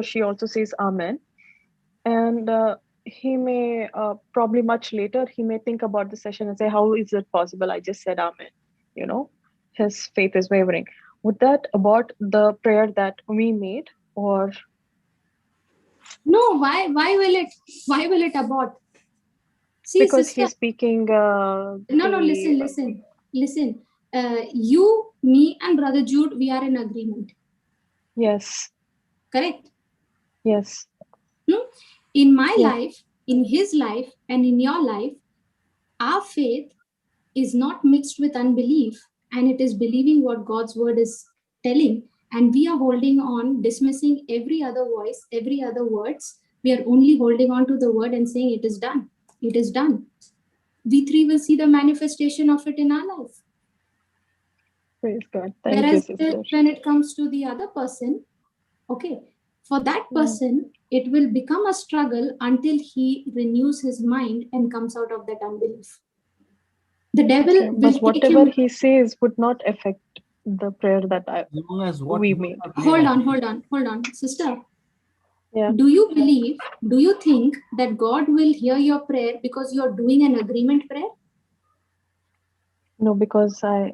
she also says Amen. And he may probably much later, he may think about the session and say, how is it possible? I just said Amen. You know, his faith is wavering. Would that abort the prayer that we made, or? No, why will it abort? See, Because sister, he's speaking no, listen. You, me, and Brother Jude, we are in agreement. Yes. Correct? Yes. In my Yeah. life, in his life, and in your life, our faith is not mixed with unbelief, and it is believing what God's word is telling. And we are holding on, dismissing every other voice, every other words. We are only holding on to the word and saying, it is done. It is done. We three will see the manifestation of it in our life. Praise God. Thank Whereas you, sister. when it comes to the other person, okay, for that person, it will become a struggle until he renews his mind and comes out of that unbelief. The devil Okay, will but take whatever him. he says would not affect the prayer that as long as what we you made. have prayed Hold on, sister. Yeah. Do you think that God will hear your prayer because you're doing an agreement prayer? No, because I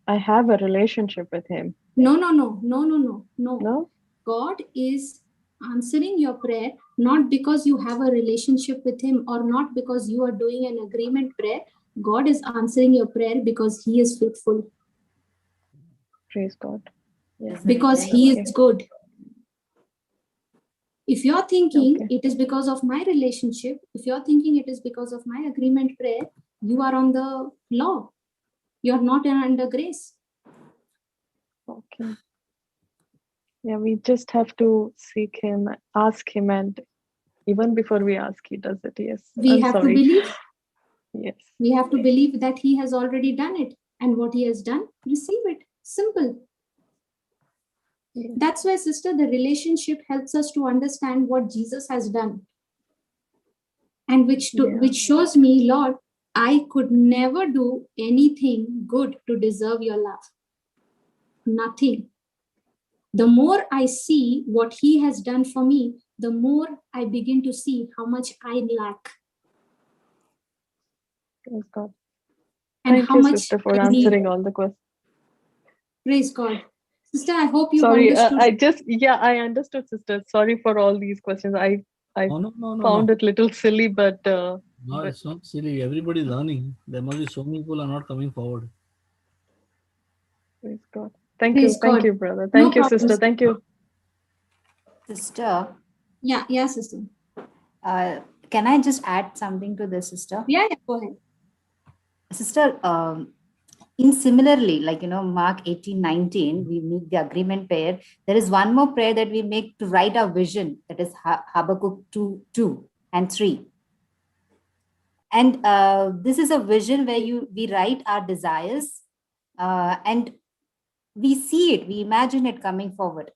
have a relationship with him. No. No? God is answering your prayer not because you have a relationship with him or not because you are doing an agreement prayer. God is answering your prayer because he is faithful. Praise God. Yeah. Because he is good. If you're thinking it is because of my relationship, if you're thinking it is because of my agreement prayer, you are on the law. You're not under grace. Okay. Yeah, we just have to seek him, ask him, and even before we ask, he does it. Yes. We I'm have sorry. to believe. Yes. We have to believe that he has already done it. And what he has done, receive it. Simple. Yes. That's why, sister, the relationship helps us to understand what Jesus has done. And which shows me, Lord, I could never do anything good to deserve your love. Nothing. The more I see what he has done for me, the more I begin to see how much I lack. Praise God. And Thank how you, much sister, for I need. answering all the questions. Praise God. Sister, I hope you Sorry, understood. I understood, sister. Sorry for all these questions. I no. found it little silly, but No, but it's not silly. Everybody is learning. There must be so many people are not coming forward. praise God. Thank Praise you, God. brother. No Thank you, problem, sister. Thank you. Sister, Yeah, sister. can I just add something to this, sister? Yeah, go ahead. Sister, in similarly, like, Mark 18:19, we make the agreement prayer. There is one more prayer that we make to write our vision. That is Habakkuk 2 and 3. And this is a vision where we write our desires and we see it, we imagine it coming forward.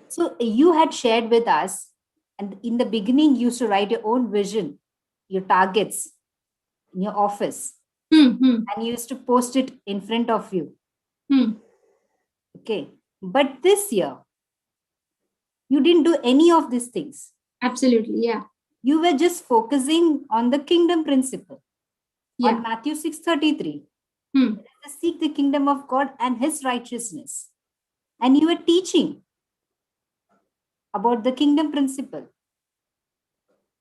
So you had shared with us, and in the beginning, you used to write your own vision, your targets in your office, and you used to post it in front of you. Okay. But this year, you didn't do any of these things. Absolutely, yeah. You were just focusing on the kingdom principle. Yeah. On Matthew 6:33. Seek the kingdom of God and his righteousness. And you were teaching about the kingdom principle.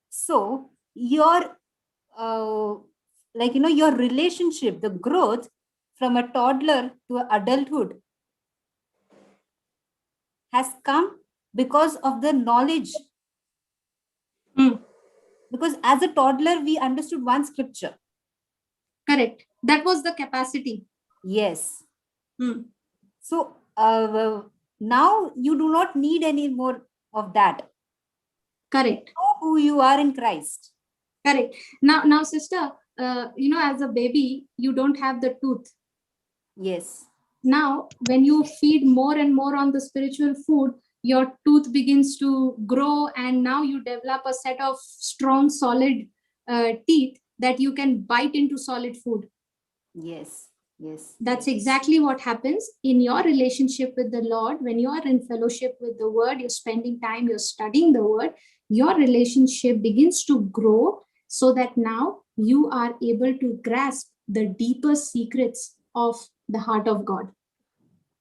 So your your relationship, the growth from a toddler to adulthood has come because of the knowledge. Because as a toddler, we understood one scripture. Correct. That was the capacity. Yes. So now you do not need any more of that. Correct. No who you are in Christ. Correct. Now, sister, as a baby, you don't have the tooth. Yes. Now, when you feed more and more on the spiritual food, your tooth begins to grow, and now you develop a set of strong, solid teeth that you can bite into solid food. Yes. Yes. That's exactly what happens in your relationship with the Lord. When you are in fellowship with the Word, you're spending time, you're studying the Word, your relationship begins to grow so that now you are able to grasp the deeper secrets of the heart of God.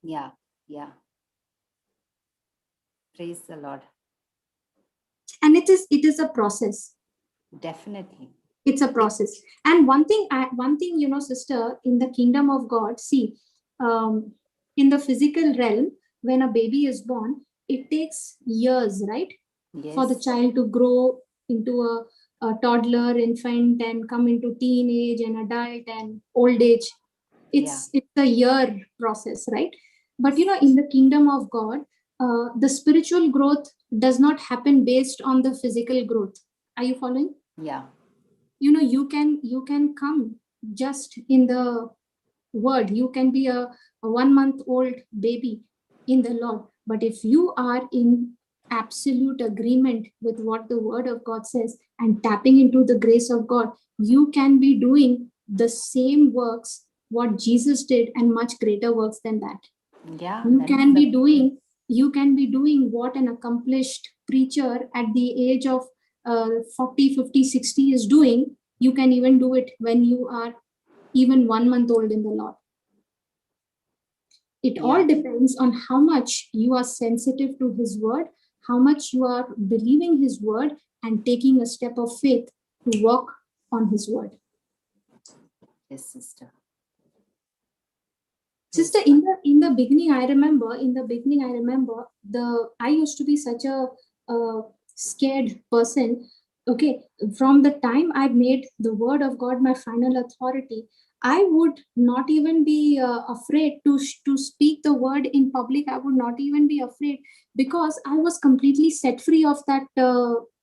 Yeah. Yeah. Praise the Lord. And it is a process. Definitely. It's a process. And one thing, sister, in the kingdom of God, see, in the physical realm, when a baby is born, it takes years, right? Yes. For the child to grow into a toddler, infant, and come into teenage and adult and old age. It's a year process, right? But in the kingdom of God, the spiritual growth does not happen based on the physical growth. Are you following? Yeah. You can come just in the word. You can be a 1 month old baby in the Lord, but if you are in absolute agreement with what the word of God says and tapping into the grace of God, you can be doing the same works what Jesus did and much greater works than that. Yeah. You can be doing what an accomplished preacher at the age of 40, 50, 60 is doing. You can even do it when you are even 1 month old in the Lord. It all depends on how much you are sensitive to his word, how much you are believing his word and taking a step of faith to walk on his word. Yes, sister. Sister, in the beginning, I remember I used to be such a scared person. Okay, from the time I made the word of God my final authority, I would not even be afraid to speak the word in public. I would not even be afraid because I was completely set free of that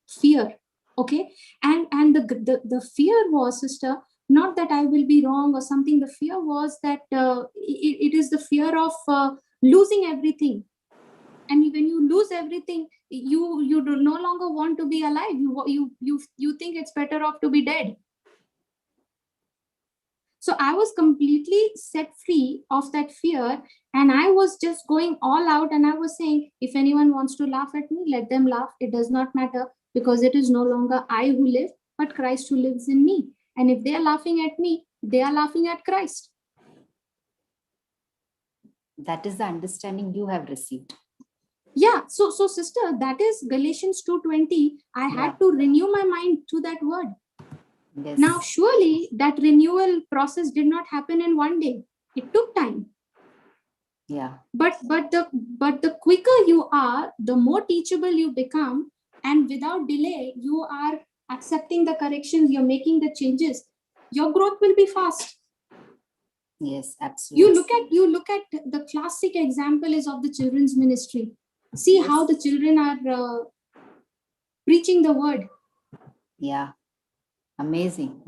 fear. Okay, and the fear was, sister, not that I will be wrong or something. The fear was that it is the fear of losing everything. And when you lose everything, you do no longer want to be alive. You think it's better off to be dead. So I was completely set free of that fear, and I was just going all out, and I was saying, if anyone wants to laugh at me, let them laugh. It does not matter, because it is no longer I who live, but Christ who lives in me. And if they are laughing at me, they are laughing at Christ. That is the understanding you have received. Yeah. So sister, that is Galatians 2:20. I had to renew my mind to that word. Yes. Now, surely that renewal process did not happen in one day. It took time. Yeah. But the quicker you are, the more teachable you become, and without delay, you are accepting the corrections, you're making the changes. Your growth will be fast. Yes, absolutely. You look at the classic example is of the children's ministry. See how the children are preaching the word. Yeah. Amazing.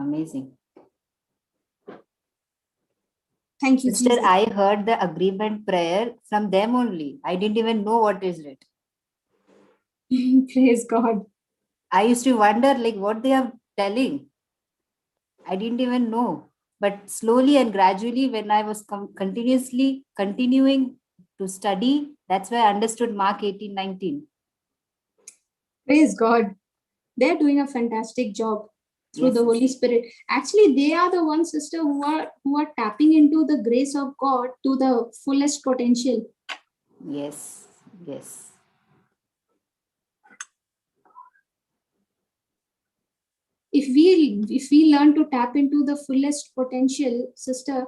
Thank you, Sister, Jesus. I heard the agreement prayer from them only. I didn't even know what is it. Praise God. I used to wonder what they are telling. I didn't even know. But slowly and gradually, when I was continuing to study, that's why I understood Mark 18:19. Praise God. They're doing a fantastic job through the Holy Spirit. Actually, they are the ones, sister, who are tapping into the grace of God to the fullest potential. Yes. If we learn to tap into the fullest potential, sister,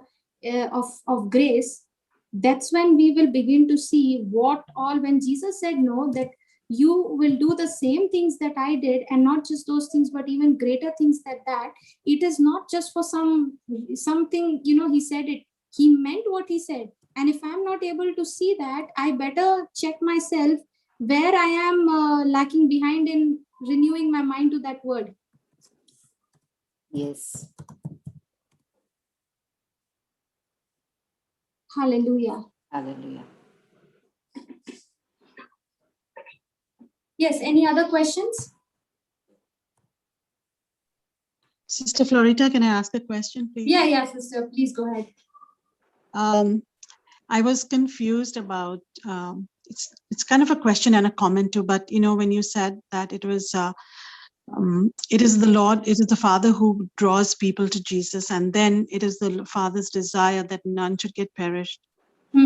of grace, that's when we will begin to see what all, when Jesus said no, that you will do the same things that I did, and not just those things, but even greater things than that. It is not just for something, he said it, he meant what he said. And if I'm not able to see that, I better check myself where I am lacking behind in renewing my mind to that word. Yes. Hallelujah. Hallelujah. Yes, any other questions? Sister Florita, can I ask a question, please? Yeah, sister, please go ahead. I was confused about, it's kind of a question and a comment too, but when you said that it is the Lord, it is the Father who draws people to Jesus, and then it is the Father's desire that none should get perished.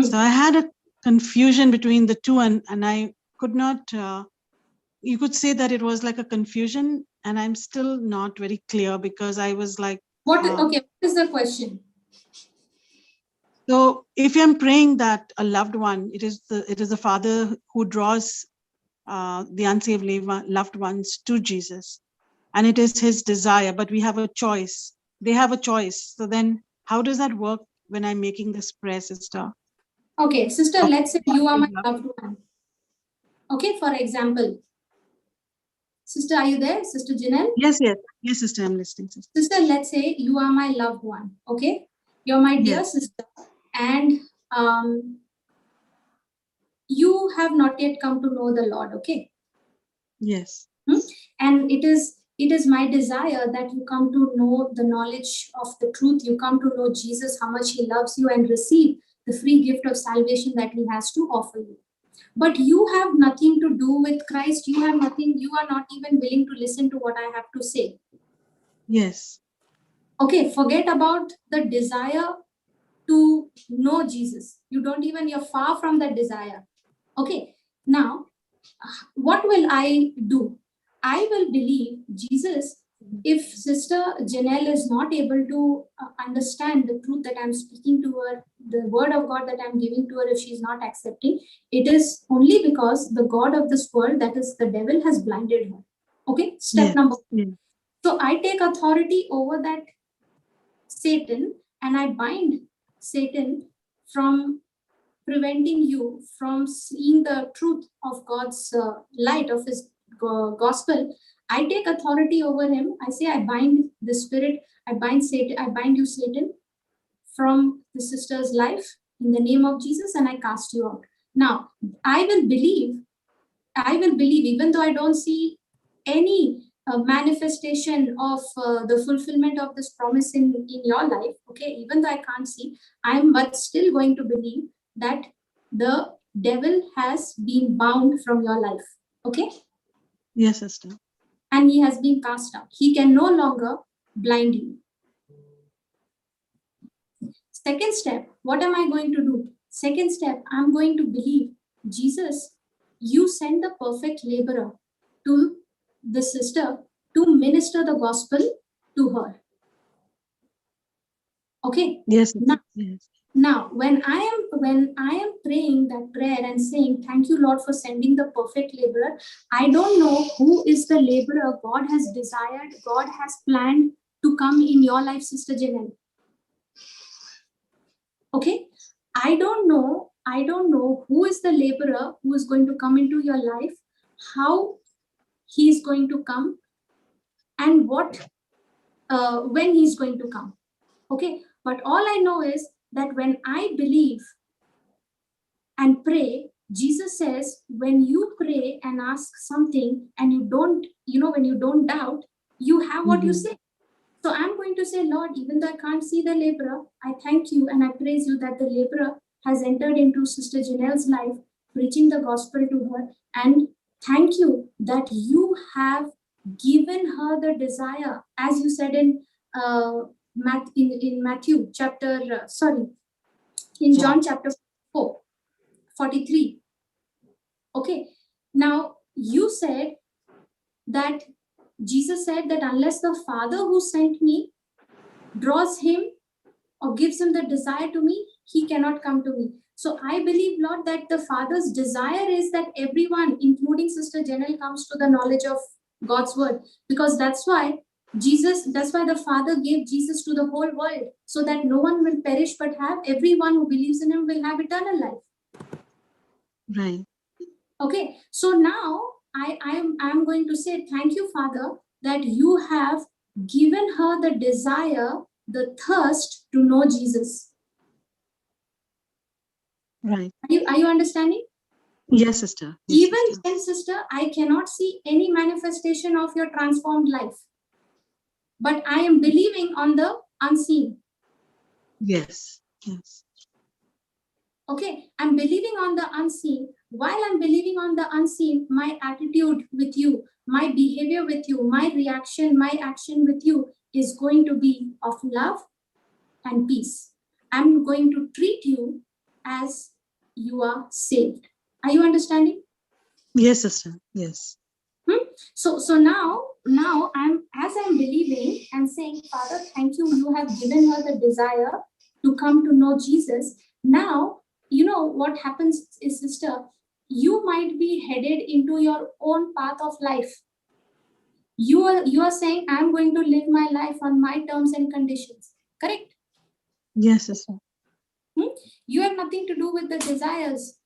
So I had a confusion between the two, and I could not, you could say that it was like a confusion, and I'm still not very clear because I was like, What is the question? so if I'm praying that a loved one, it is the Father who draws the unsaved loved ones to Jesus, and it is his desire, but we have a choice. They have a choice. So then how does that work when I'm making this prayer, sister? Okay, sister, let's say you are my loved one. Okay, for example. Sister, are you there? Sister Janelle? Yes, sister, I'm listening, sister. Sister, let's say you are my loved one. Okay, you're my dear sister, and you have not yet come to know the Lord. Okay. Yes. And it is my desire that you come to know the knowledge of the truth. You come to know Jesus, how much he loves you, and receive the free gift of salvation that he has to offer you. But you have nothing to do with Christ. You have nothing. You are not even willing to listen to what I have to say. Yes. Okay, forget about the desire to know Jesus. You're far from that desire. Okay, now, what will I do? I will believe Jesus. If Sister Janelle is not able to understand the truth that I'm speaking to her, the word of God that I'm giving to her, if she's not accepting, it is only because the God of this world, that is the devil, has blinded her. Okay, step number one. So I take authority over that Satan, and I bind Satan from preventing you from seeing the truth of God's light, of his gospel. I take authority over him. I say, I bind the spirit, I bind Satan, I bind you, Satan, from the sister's life in the name of Jesus, and I cast you out. Now, I will believe, even though I don't see any manifestation of the fulfillment of this promise in your life. Okay, even though I can't see, I'm but still going to believe that the devil has been bound from your life. Okay? Yes, sister. And he has been cast out. He can no longer blind you. Second step, what am I going to do? Second step, I'm going to believe, Jesus, you send the perfect laborer to the sister to minister the gospel to her. Okay? Yes. Now, when I am praying that prayer and saying, thank you, Lord, for sending the perfect laborer, I don't know who is the laborer God has desired, God has planned to come in your life, Sister Janelle. Okay? I don't know who is the laborer who is going to come into your life, how he is going to come, and when he's going to come. Okay? But all I know is that when I believe and pray, Jesus says, when you pray and ask something and you don't, when you don't doubt, you have what you say. So I'm going to say, Lord, even though I can't see the laborer, I thank you and I praise you that the laborer has entered into Sister Janelle's life, preaching the gospel to her. And thank you that you have given her the desire, as you said in Matthew chapter, in John chapter 4, 43. Okay. Now, you said that Jesus said that unless the Father who sent me draws him or gives him the desire to me, he cannot come to me. So I believe, Lord, that the Father's desire is that everyone, including Sister Janelle, comes to the knowledge of God's word. Because that's why the Father gave Jesus to the whole world, so that no one will perish but have, everyone who believes in him will have eternal life. Right. Okay, so now I'm going to say, thank you, Father, that you have given her the desire, the thirst to know Jesus. Right. Are you understanding? Yes, sister. Yes, Even sister. then, sister, I cannot see any manifestation of your transformed life. But I am believing on the unseen. Yes. Yes. Okay, I'm believing on the unseen. While I'm believing on the unseen, my attitude with you, my behavior with you, my reaction, my action with you is going to be of love and peace. I'm going to treat you as you are saved. Are you understanding? Yes, sister. Yes. So now I'm believing and saying, Father, thank you. You have given her the desire to come to know Jesus. Now, you know what happens is, sister, you might be headed into your own path of life. You are saying, I'm going to live my life on my terms and conditions. Correct? Yes, sister. You have nothing to do with the desires,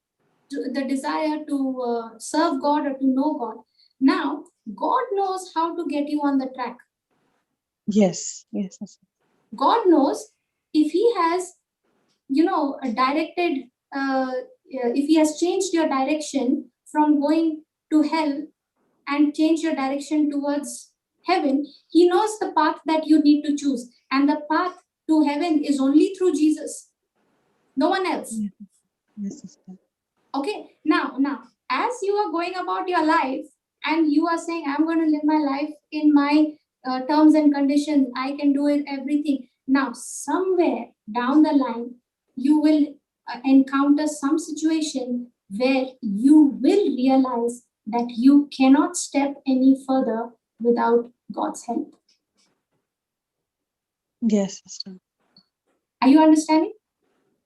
the desire to serve God or to know God. Now, God knows how to get you on the track. Yes. Yes, sister. God knows if He has, directed, if He has changed your direction from going to hell and changed your direction towards heaven, He knows the path that you need to choose. And the path to heaven is only through Jesus, no one else. Yes, sister. Okay, now, as you are going about your life and you are saying, I'm going to live my life in my terms and conditions, I can do it, everything. Now, somewhere down the line, you will encounter some situation where you will realize that you cannot step any further without God's help. Yes, sister. Are you understanding?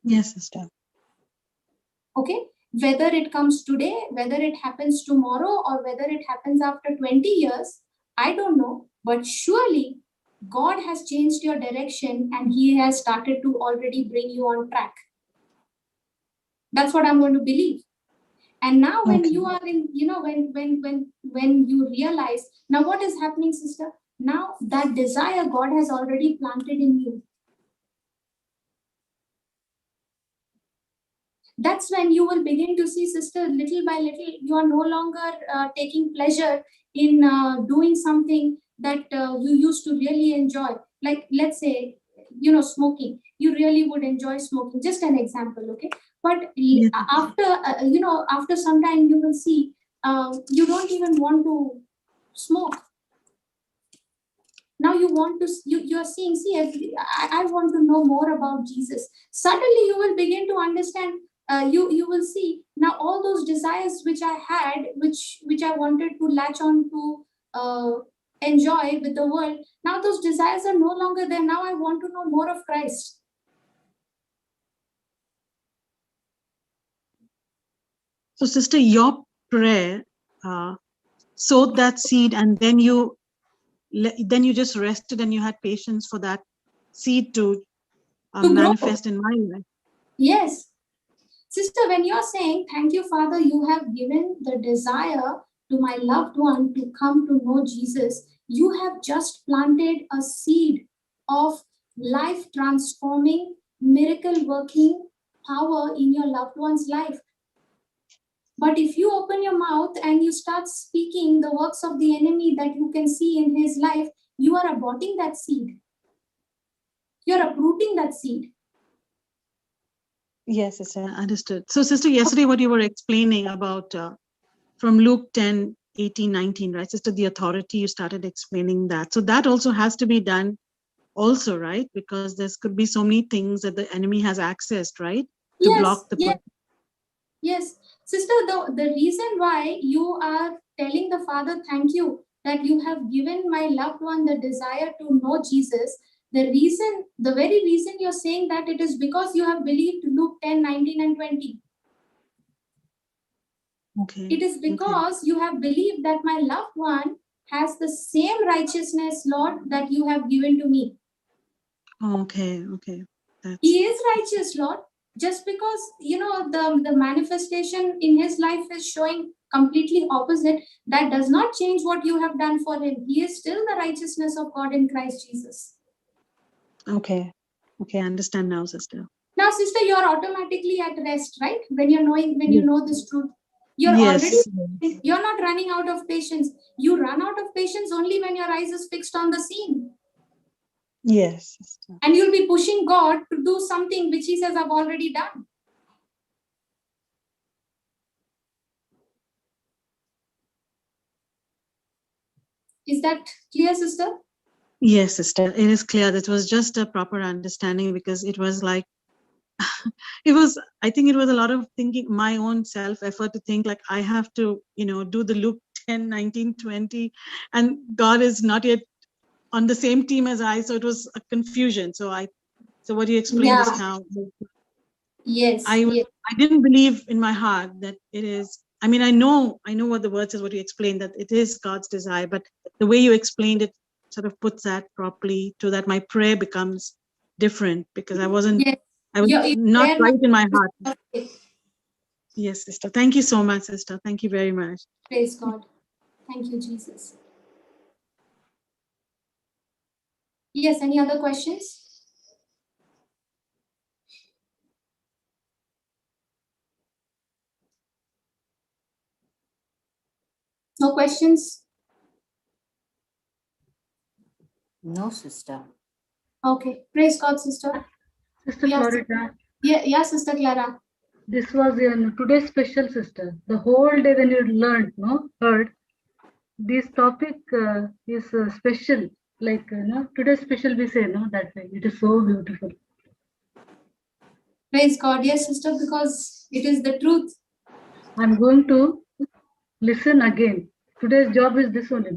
Yes, sister. Okay, whether it comes today, whether it happens tomorrow, or whether it happens after 20 years, I don't know, but surely God has changed your direction and He has started to already bring you on track. That's what I'm going to believe. And now when you are in, when you realize, now what is happening, sister? Now that desire God has already planted in you. That's when you will begin to see, sister, little by little, you are no longer taking pleasure in doing something that you used to really enjoy. Like, let's say, smoking. You really would enjoy smoking. Just an example, okay? But Yes. after some time, you will see you don't even want to smoke. Now you want to, you're seeing, I want to know more about Jesus. Suddenly you will begin to understand, you will see now all those desires which I had, which I wanted to latch on to enjoy with the world. Now those desires are no longer there. Now I want to know more of Christ. So, sister, your prayer sowed that seed, and then you just rested and you had patience for that seed to manifest in my life. Yes. Sister, when you're saying, thank you, Father, you have given the desire to my loved one to come to know Jesus, you have just planted a seed of life transforming, miracle working power in your loved one's life. But if you open your mouth and you start speaking the works of the enemy that you can see in his life, you are aborting that seed. You're uprooting that seed. Yes, sister, understood. So, sister, yesterday what you were explaining about from Luke 10, 18, 19, right, sister, the authority, you started explaining that. So that also has to be done also, right? Because there could be so many things that the enemy has accessed, right? To block the person. Yes. Sister, the reason why you are telling the Father, thank you, that you have given my loved one the desire to know Jesus, the very reason you're saying that, it is because you have believed Luke 10, 19 and 20. Okay. It is because you have believed that my loved one has the same righteousness, Lord, that you have given to me. Okay. He is righteous, Lord. Just because, the manifestation in his life is showing completely opposite, that does not change what you have done for him. He is still the righteousness of God in Christ Jesus. Okay. Okay, I understand now, sister. Now, sister, you're automatically at rest, right? When you know this truth, you're already, Yes. you're not running out of patience. You run out of patience only when your eyes is fixed on the scene. Yes, sister. And you'll be pushing God to do something which he says, I've already done. Is that clear, sister? Yes, sister. It is clear. That was just a proper understanding, because it was like, I think it was a lot of thinking, my own self effort to think like I have to, do the Luke 10, 19, 20, and God is not yet on the same team as I. So it was a confusion. So what you explained just now, Yes. I didn't believe in my heart that it is. I mean, I know what the word says, what you explained, that it is God's desire, but the way you explained it sort of puts that properly, so that my prayer becomes different, because I was not right in my heart. Yes, sister. Thank you so much, sister. Thank you very much. Praise God. Thank you, Jesus. Yes, any other questions? No questions? No, sister. Okay. Praise God, sister. Sister Yes. Florida, Yeah, Sister Clara. this was today's special, sister. The whole day when you heard, this topic is special. Like, today's special, we say, that way. It is so beautiful. Praise God. Yes, sister, because it is the truth. I'm going to listen again. Today's job is this only,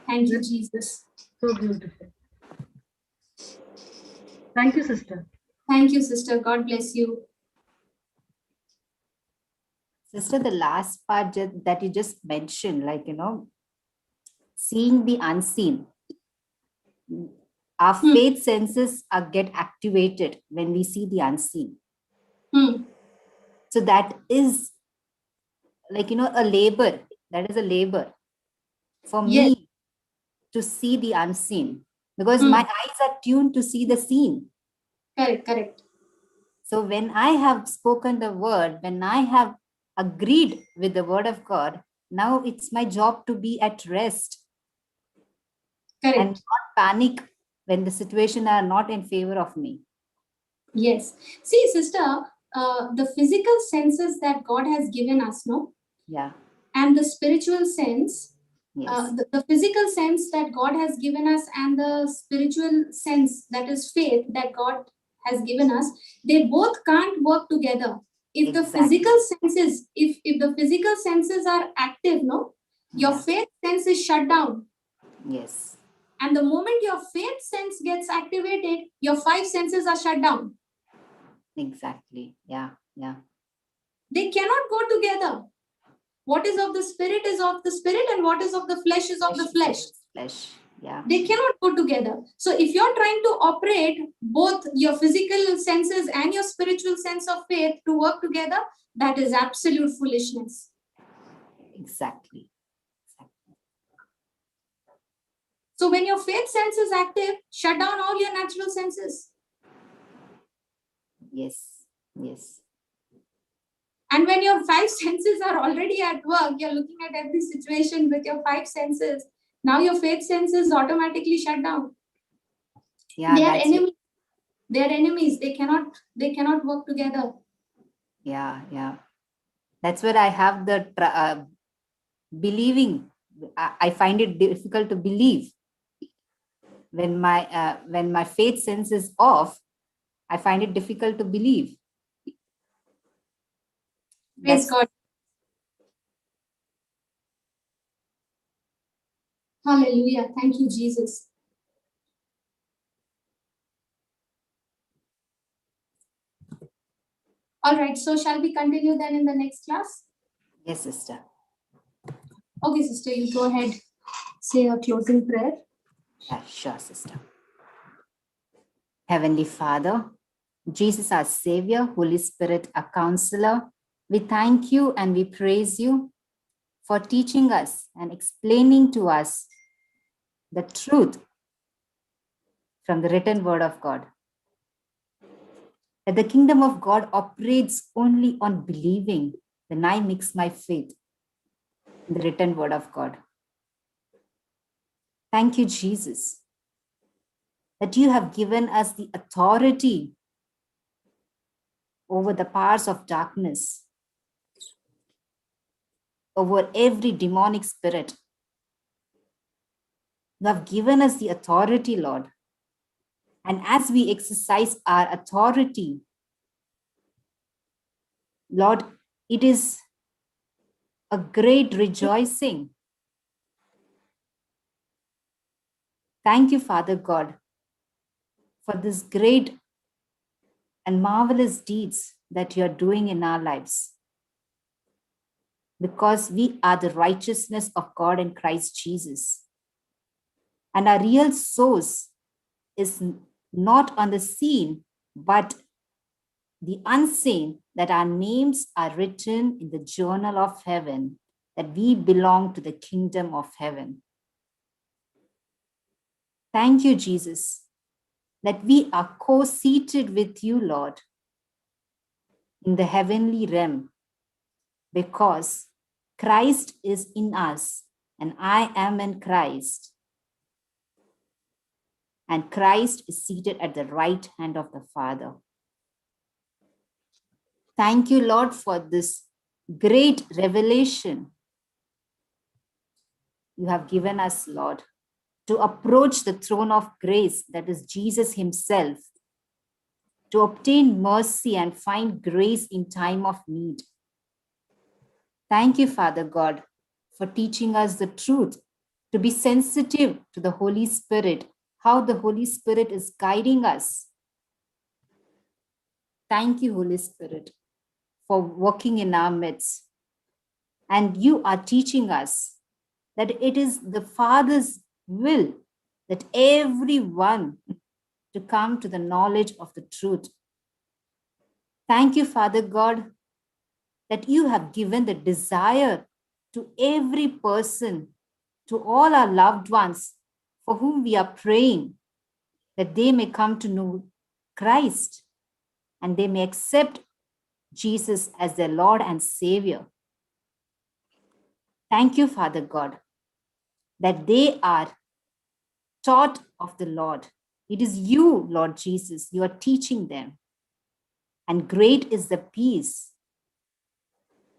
Thank you, Jesus. So beautiful. Thank you, sister. Thank you, sister. God bless you. Sister, the last part that you just mentioned, like, seeing the unseen. Our faith senses get activated when we see the unseen. So that is like, a labor. That is a labor for me to see the unseen, because my eyes are tuned to see the seen. Correct. So when I have spoken the word, when I have agreed with the word of God, now it's my job to be at rest. Correct. And not panic when the situation are not in favor of me. Yes. See, sister, the physical senses that God has given us, Yeah. And the spiritual sense, Yes. the physical sense that God has given us and the spiritual sense, that is faith, that God has given us, they both can't work together. If the physical senses, if the physical senses are active, your faith sense is shut down. Yes. And the moment your faith sense gets activated, your 5 senses are shut down. Exactly. Yeah. They cannot go together. What is of the spirit is of the spirit, and what is of the flesh is of the flesh. Yeah. They cannot go together. So if you're trying to operate both your physical senses and your spiritual sense of faith to work together, that is absolute foolishness. Exactly. So when your faith sense is active, shut down all your natural senses. Yes. And when your 5 senses are already at work, you're looking at every situation with your 5 senses. Now your faith senses automatically shut down. Yeah, they are enemies. They are enemies. They cannot work together. Yeah. That's where I have the believing. I find it difficult to believe when my faith sense is off. I find it difficult to believe. Praise God. Hallelujah. Thank you, Jesus. All right. So shall we continue then in the next class? Yes, sister. Okay, sister, you go ahead. Say a closing prayer. Yeah, sure, sister. Heavenly Father, Jesus our Savior, Holy Spirit our Counselor, We thank you and we praise you for teaching us and explaining to us the truth from the written word of God. That the kingdom of God operates only on believing when I mix my faith in the written word of God. Thank you, Jesus, that you have given us the authority over the powers of darkness, over every demonic spirit. You have given us the authority, Lord. And as we exercise our authority, Lord, it is a great rejoicing. Thank you, Father God, for this great and marvelous deeds that you are doing in our lives. Because we are the righteousness of God in Christ Jesus. And our real source is not on the seen, but the unseen, that our names are written in the journal of heaven, that we belong to the kingdom of heaven. Thank you, Jesus, that we are co-seated with you, Lord, in the heavenly realm, because Christ is in us and I am in Christ. And Christ is seated at the right hand of the Father. Thank you, Lord, for this great revelation you have given us, Lord, to approach the throne of grace, that is Jesus himself, to obtain mercy and find grace in time of need. Thank you, Father God, for teaching us the truth, to be sensitive to the Holy Spirit, how the Holy Spirit is guiding us. Thank you, Holy Spirit, for working in our midst. And you are teaching us that it is the Father's will that everyone to come to the knowledge of the truth. Thank you, Father God, that you have given the desire to every person, to all our loved ones for whom we are praying, that they may come to know Christ and they may accept Jesus as their Lord and Savior. Thank you, Father God, that they are taught of the Lord. It is you, Lord Jesus, you are teaching them. And great is the peace.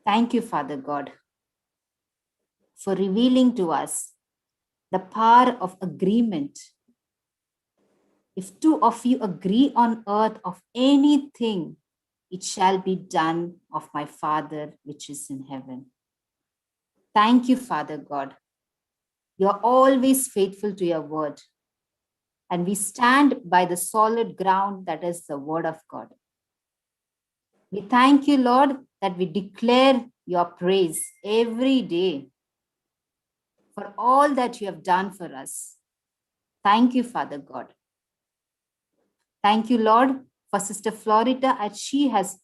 Thank you, Father God, for revealing to us the power of agreement. If two of you agree on earth of anything, it shall be done of my Father which is in heaven. Thank you, Father God. You are always faithful to your word. And we stand by the solid ground that is the word of God. We thank you, Lord, that we declare your praise every day for all that you have done for us. Thank you, Father God. Thank you, Lord, for Sister Florida, as she has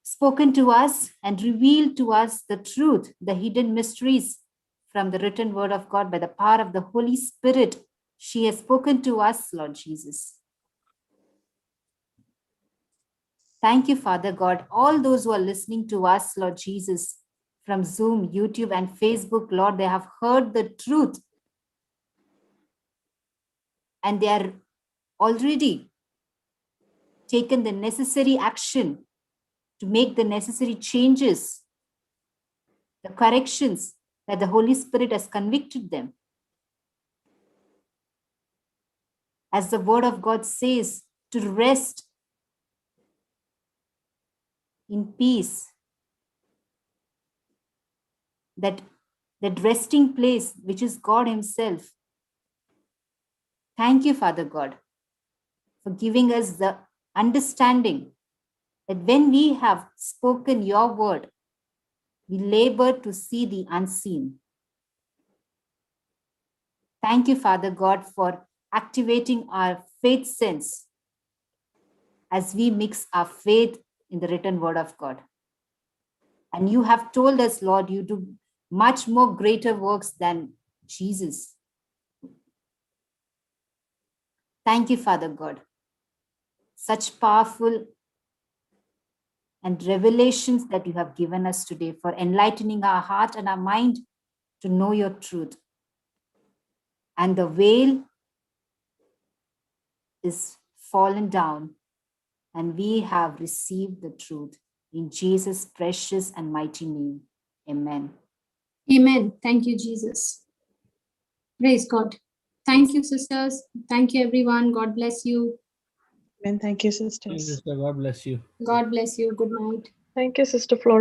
spoken to us and revealed to us the truth, the hidden mysteries from the written word of God by the power of the Holy Spirit. She has spoken to us, Lord Jesus. Thank you, Father God. All those who are listening to us, Lord Jesus, from Zoom, YouTube, and Facebook, Lord, they have heard the truth. And they are already taken the necessary action to make the necessary changes, the corrections that the Holy Spirit has convicted them. As the word of God says, to rest in peace, that resting place, which is God himself. Thank you, Father God, for giving us the understanding that when we have spoken your word, we labor to see the unseen. Thank you, Father God, for activating our faith sense as we mix our faith in the written word of God. And you have told us, Lord, you do much more greater works than Jesus. Thank you, Father God. Such powerful and revelations that you have given us today for enlightening our heart and our mind to know your truth. And the veil is fallen down, and we have received the truth in Jesus' precious and mighty name. Amen. Amen. Thank you, Jesus. Praise God. Thank you, sisters. Thank you, everyone. God bless you. And thank you, sisters. Sister, God bless you. God bless you. Good night. Thank you, Sister Flora.